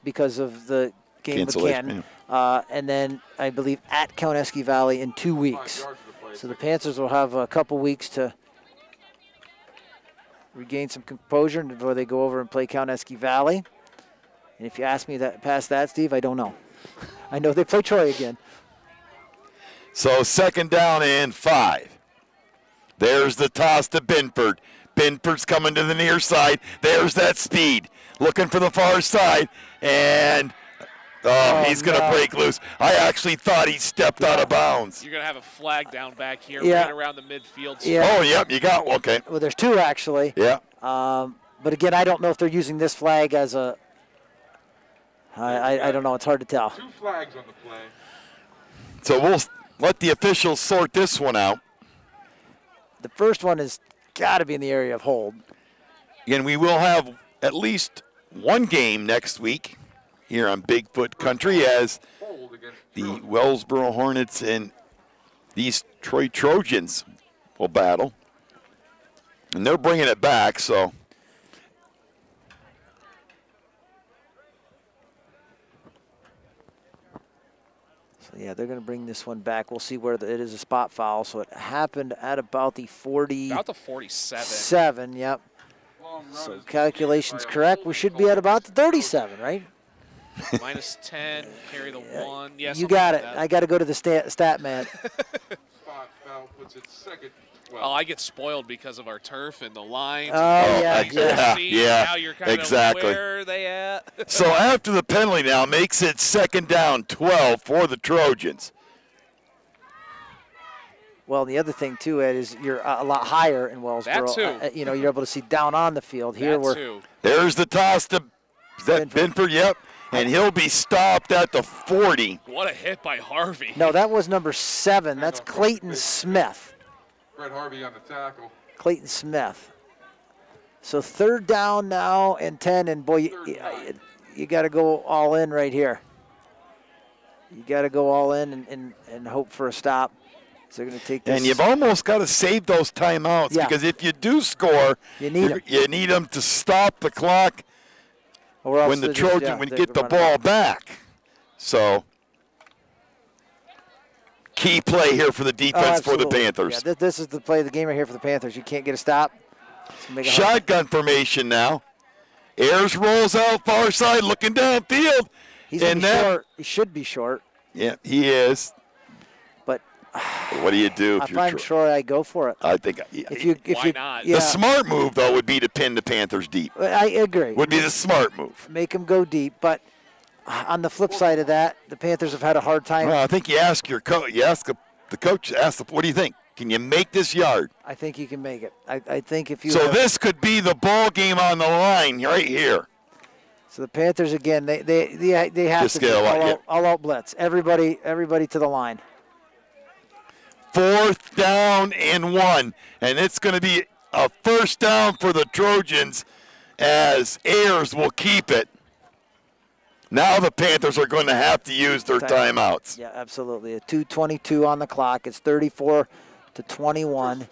Speaker 8: because of the game with Canton.
Speaker 11: Yeah.
Speaker 8: And then I believe at Kauneski Valley in 2 weeks. So the Panthers will have a couple weeks to regain some composure before they go over and play Kauneski Valley. And if you ask me past that, Steve, I don't know. I know they play Troy again.
Speaker 11: So 2nd down and 5. There's the toss to Binford. Binford's coming to the near side. There's that speed. Looking for the far side. And he's going to break loose. I actually thought he stepped out of bounds.
Speaker 10: You're going to have a flag down back here
Speaker 8: Yeah.
Speaker 10: right around the midfield.
Speaker 8: Yeah.
Speaker 11: Oh, yep, you got one. Okay.
Speaker 8: Well, there's 2 actually.
Speaker 11: Yeah.
Speaker 8: But again, I don't know if they're using this flag as a. I don't know. It's hard to tell.
Speaker 1: 2 flags on the play.
Speaker 11: So we'll let the officials sort this one out.
Speaker 8: The first one has got to be in the area of hold.
Speaker 11: Again, we will have at least one game next week here on Bigfoot Country as the Wellsboro Hornets and these Troy Trojans will battle. And they're bringing it back, so.
Speaker 8: Yeah, they're going to bring this one back. We'll see where it is a spot foul. So it happened at about the 40.
Speaker 10: About the 47.
Speaker 8: 7, yep. So calculations correct. We should be at about the 37, right?
Speaker 10: Minus 10, carry the 1. Yes,
Speaker 8: You got it. I got to go to the stat man.
Speaker 1: Spot foul puts it second.
Speaker 10: Oh, I get spoiled because of our turf and the lines.
Speaker 8: Oh,
Speaker 10: and
Speaker 8: yeah.
Speaker 11: Yeah,
Speaker 10: Now you're kind
Speaker 11: exactly.
Speaker 10: of where are they at?
Speaker 11: So after the penalty now makes it second down 12 for the Trojans.
Speaker 8: Well, the other thing, too, Ed, is you're a lot higher in Wellsboro.
Speaker 10: That, too.
Speaker 8: You know, you're able to see down on the field. Here
Speaker 11: There's the toss to Binford, yep. And he'll be stopped at the 40.
Speaker 10: What a hit by Harvey.
Speaker 8: No, that was number 7. That's Clayton Smith.
Speaker 1: Fred Harvey on the tackle.
Speaker 8: Clayton Smith. So third down now and 10, and boy, you got to go all in right here. You got to go all in and hope for a stop. So they're going to take this.
Speaker 11: And you've almost got to save those timeouts because if you do score,
Speaker 8: you need
Speaker 11: them to stop the clock when the Trojans would get the ball back. So key play here for the defense for the Panthers.
Speaker 8: Yeah, this is the play of the game right here for the Panthers. You can't get a stop.
Speaker 11: Shotgun formation now. Ayers rolls out far side, looking downfield.
Speaker 8: He's short. He should be short.
Speaker 11: Yeah, he is.
Speaker 8: But
Speaker 11: what do you do
Speaker 8: if I'm short? I go for it.
Speaker 11: I think.
Speaker 10: Why not?
Speaker 11: The smart move though would be to pin the Panthers deep.
Speaker 8: I agree.
Speaker 11: Would be the smart move.
Speaker 8: Make them go deep, but on the flip side of that, the Panthers have had a hard time.
Speaker 11: Well, I think you ask your coach. You ask the coach. What do you think? Can you make this yard?
Speaker 8: I think you can make it. I think if you.
Speaker 11: So this could be the ball game on the line right here.
Speaker 8: So the Panthers again, they have
Speaker 11: Just
Speaker 8: to
Speaker 11: get
Speaker 8: all out blitz. Everybody to the line.
Speaker 11: 4th down and 1, and it's going to be a first down for the Trojans as Ayers will keep it. Now the Panthers are going to have to use their timeouts.
Speaker 8: Yeah, absolutely. A 2:22 on the clock. It's 34-21.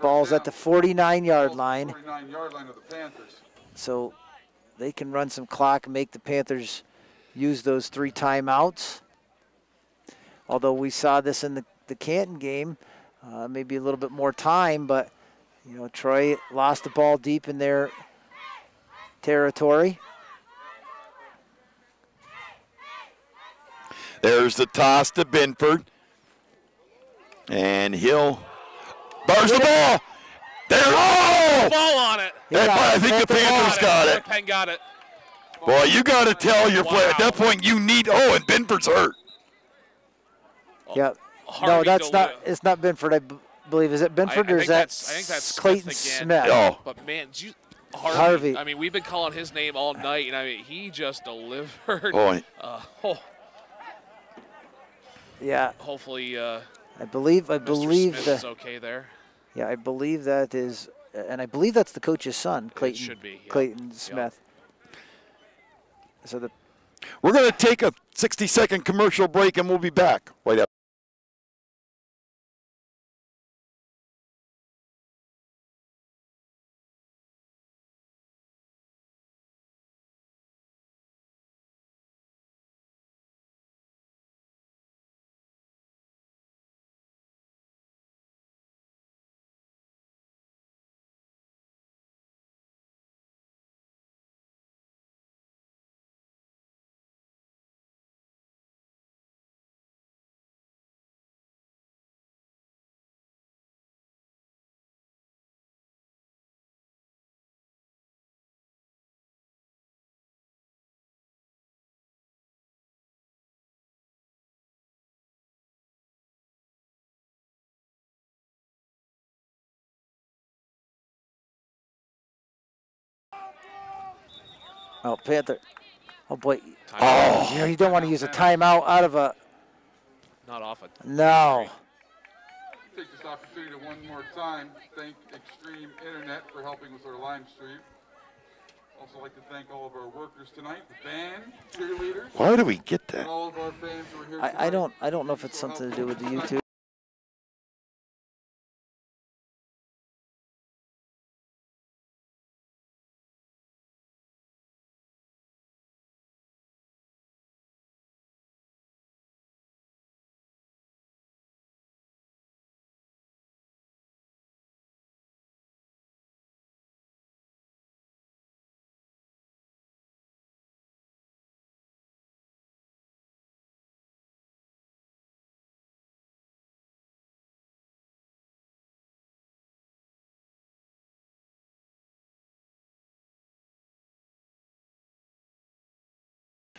Speaker 8: Ball's at the 49-yard line.
Speaker 1: 49-yard line of the Panthers.
Speaker 8: So they can run some clock and make the Panthers use those 3 timeouts. Although we saw this in the Canton game, maybe a little bit more time, but you know, Troy lost the ball deep in their territory.
Speaker 11: There's the toss to Binford. And he'll bars the ball. There,
Speaker 10: Ball on it.
Speaker 11: I think the Panthers got it.
Speaker 10: Penn got it.
Speaker 11: Boy, you got to tell your player at that point you need. Oh, and Binford's hurt.
Speaker 8: Yep. No, that's not. It's not Binford. I believe. Is it Binford or is that?
Speaker 10: I think that's
Speaker 8: Clayton
Speaker 10: Smith.
Speaker 8: Smith.
Speaker 10: But man, Harvey. I mean, we've been calling his name all night, and I mean, he just delivered.
Speaker 8: Yeah.
Speaker 10: Hopefully.
Speaker 8: I believe
Speaker 10: Smith
Speaker 8: that
Speaker 10: is okay there.
Speaker 8: Yeah, I believe that is, and I believe that's the coach's son, Clayton.
Speaker 10: It should be. Yeah.
Speaker 8: Clayton Smith. So
Speaker 11: we're going to take a 60-second commercial break, and we'll be back right after.
Speaker 8: Oh, Panther. Oh, boy. Oh, you know, you don't want to use a timeout out of a.
Speaker 10: Not often.
Speaker 8: No.
Speaker 1: Take this opportunity to one more time thank Extreme Internet for helping with our live stream. Also like to thank all of our workers tonight, the band, cheerleaders.
Speaker 11: Why do we get that?
Speaker 1: And all of our fans who are here
Speaker 8: I don't know if it's something to do with the YouTube.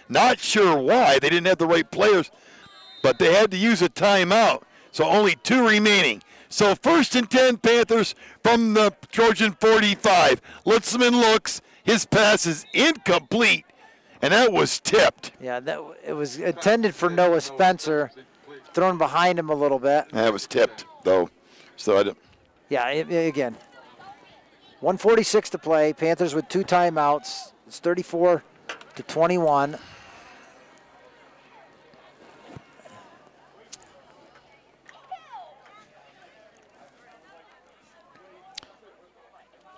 Speaker 11: Not sure why. They didn't have the right players, but they had to use a timeout. So only 2 remaining. So 1st and 10 Panthers from the Trojan 45. Litzman looks. His pass is incomplete, and that was tipped.
Speaker 8: Yeah, it was intended for Noah Spencer, thrown behind him a little bit.
Speaker 11: That was tipped, though. So I don't.
Speaker 8: Yeah, again, 1:46 to play. Panthers with 2 timeouts. It's 34-21.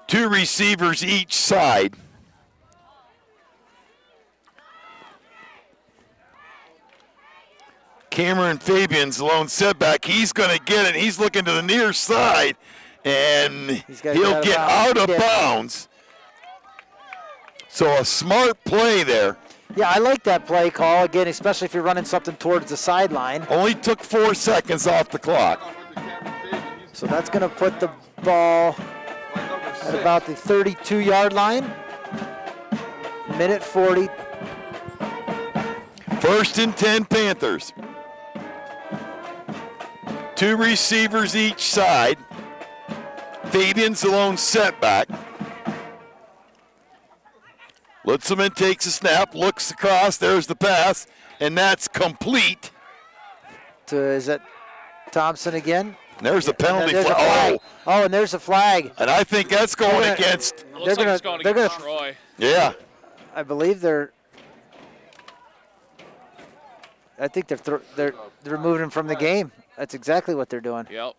Speaker 11: Two receivers each side. Cameron Fabian's lone setback. He's going to get it. He's looking to the near side, and he'll get out of bounds. So a smart play there.
Speaker 8: Yeah, I like that play call, again, especially if you're running something towards the sideline.
Speaker 11: Only took 4 seconds off the clock.
Speaker 8: So that's going to put the ball at about the 32-yard line. Minute 40.
Speaker 11: 1st and 10 Panthers. 2 receivers each side. Fabian's the lone setback. Litzman takes a snap, looks across, there's the pass, and that's complete.
Speaker 8: Is that Thompson again?
Speaker 11: There's the penalty
Speaker 8: flag. Oh, and there's a flag.
Speaker 11: And I think that's going against.
Speaker 10: It looks like it's going against Troy.
Speaker 11: Yeah.
Speaker 8: I believe I think they're removing him from the game. That's exactly what they're doing.
Speaker 10: Yep.